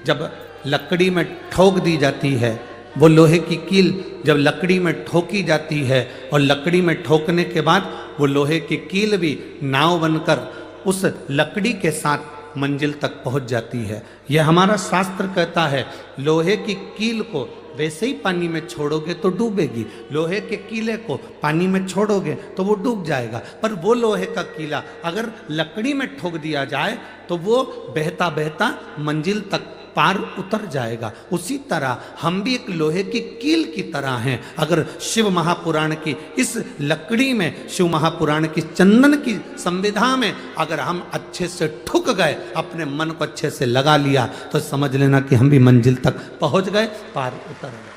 जब लकड़ी में ठोक दी जाती है, वो लोहे की कील जब लकड़ी में ठोकी जाती है, और लकड़ी में ठोकने के बाद वो लोहे की कील भी नाव बनकर उस लकड़ी के साथ मंजिल तक पहुंच जाती है। यह हमारा शास्त्र कहता है, लोहे की कील को वैसे ही पानी में छोड़ोगे तो डूबेगी, लोहे के कीले को पानी में छोड़ोगे तो वो डूब जाएगा। पर वो लोहे का कीला अगर लकड़ी में ठोक दिया जाए तो वो बहता बहता मंजिल तक पार उतर जाएगा। उसी तरह हम भी एक लोहे की कील की तरह हैं। अगर शिव महापुराण की इस लकड़ी में, शिव महापुराण की चंदन की संविधा में अगर हम अच्छे से ठुक गए, अपने मन को अच्छे से लगा लिया, तो समझ लेना कि हम भी मंजिल तक पहुंच गए, पार उतर गए।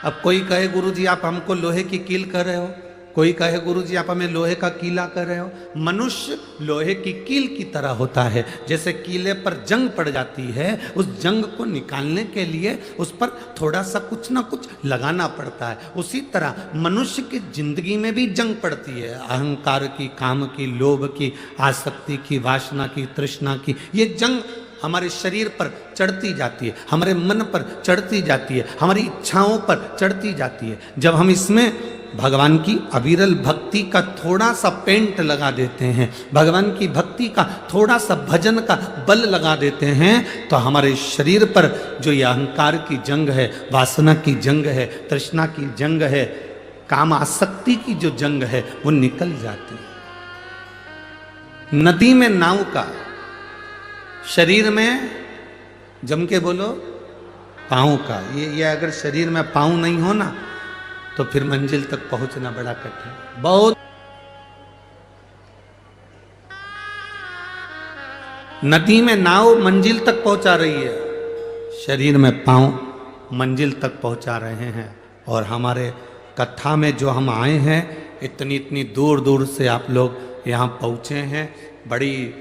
अब कोई कहे गुरुजी आप हमको लोहे की कील कर रहे हो, कोई कहे गुरुजी आप हमें लोहे का कीला कर रहे हो। मनुष्य लोहे की कील की तरह होता है। जैसे कीले पर जंग पड़ जाती है, उस जंग को निकालने के लिए उस पर थोड़ा सा कुछ ना कुछ लगाना पड़ता है। उसी तरह मनुष्य की जिंदगी में भी जंग पड़ती है, अहंकार की, काम की, लोभ की, आसक्ति की, वासना की, तृष्णा की। ये जंग हमारे शरीर पर चढ़ती जाती है, हमारे मन पर चढ़ती जाती है, हमारी इच्छाओं पर चढ़ती जाती है। जब हम इसमें भगवान की अविरल भक्ति का थोड़ा सा पेंट लगा देते हैं, भगवान की भक्ति का थोड़ा सा भजन का बल लगा देते हैं, तो हमारे शरीर पर जो ये अहंकार की जंग है, वासना की जंग है, तृष्णा की जंग है, काम आसक्ति की जो जंग है, वो निकल जाती है। नदी में नाव का, शरीर में, जम के बोलो, पाँव का। ये अगर शरीर में पाँव नहीं हो ना, तो फिर मंजिल तक पहुंचना बड़ा कठिन। बहुत नदी में नाव मंजिल तक पहुंचा रही है, शरीर में पाँव मंजिल तक पहुंचा रहे हैं। और हमारे कथा में जो हम आए हैं, इतनी इतनी दूर दूर से आप लोग यहाँ पहुँचे हैं। बड़ी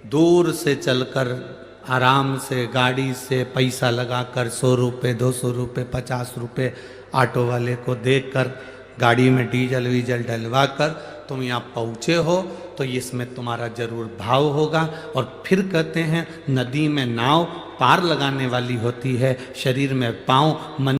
दूर से चलकर, आराम से, गाड़ी से पैसा लगाकर 100 रुपये, 200 रुपये, 50 रुपये ऑटो वाले को देकर, गाड़ी में डीजल वीजल डलवा कर तुम यहाँ पहुँचे हो, तो इसमें तुम्हारा जरूर भाव होगा। और फिर कहते हैं नदी में नाव पार लगाने वाली होती है, शरीर में पाँव।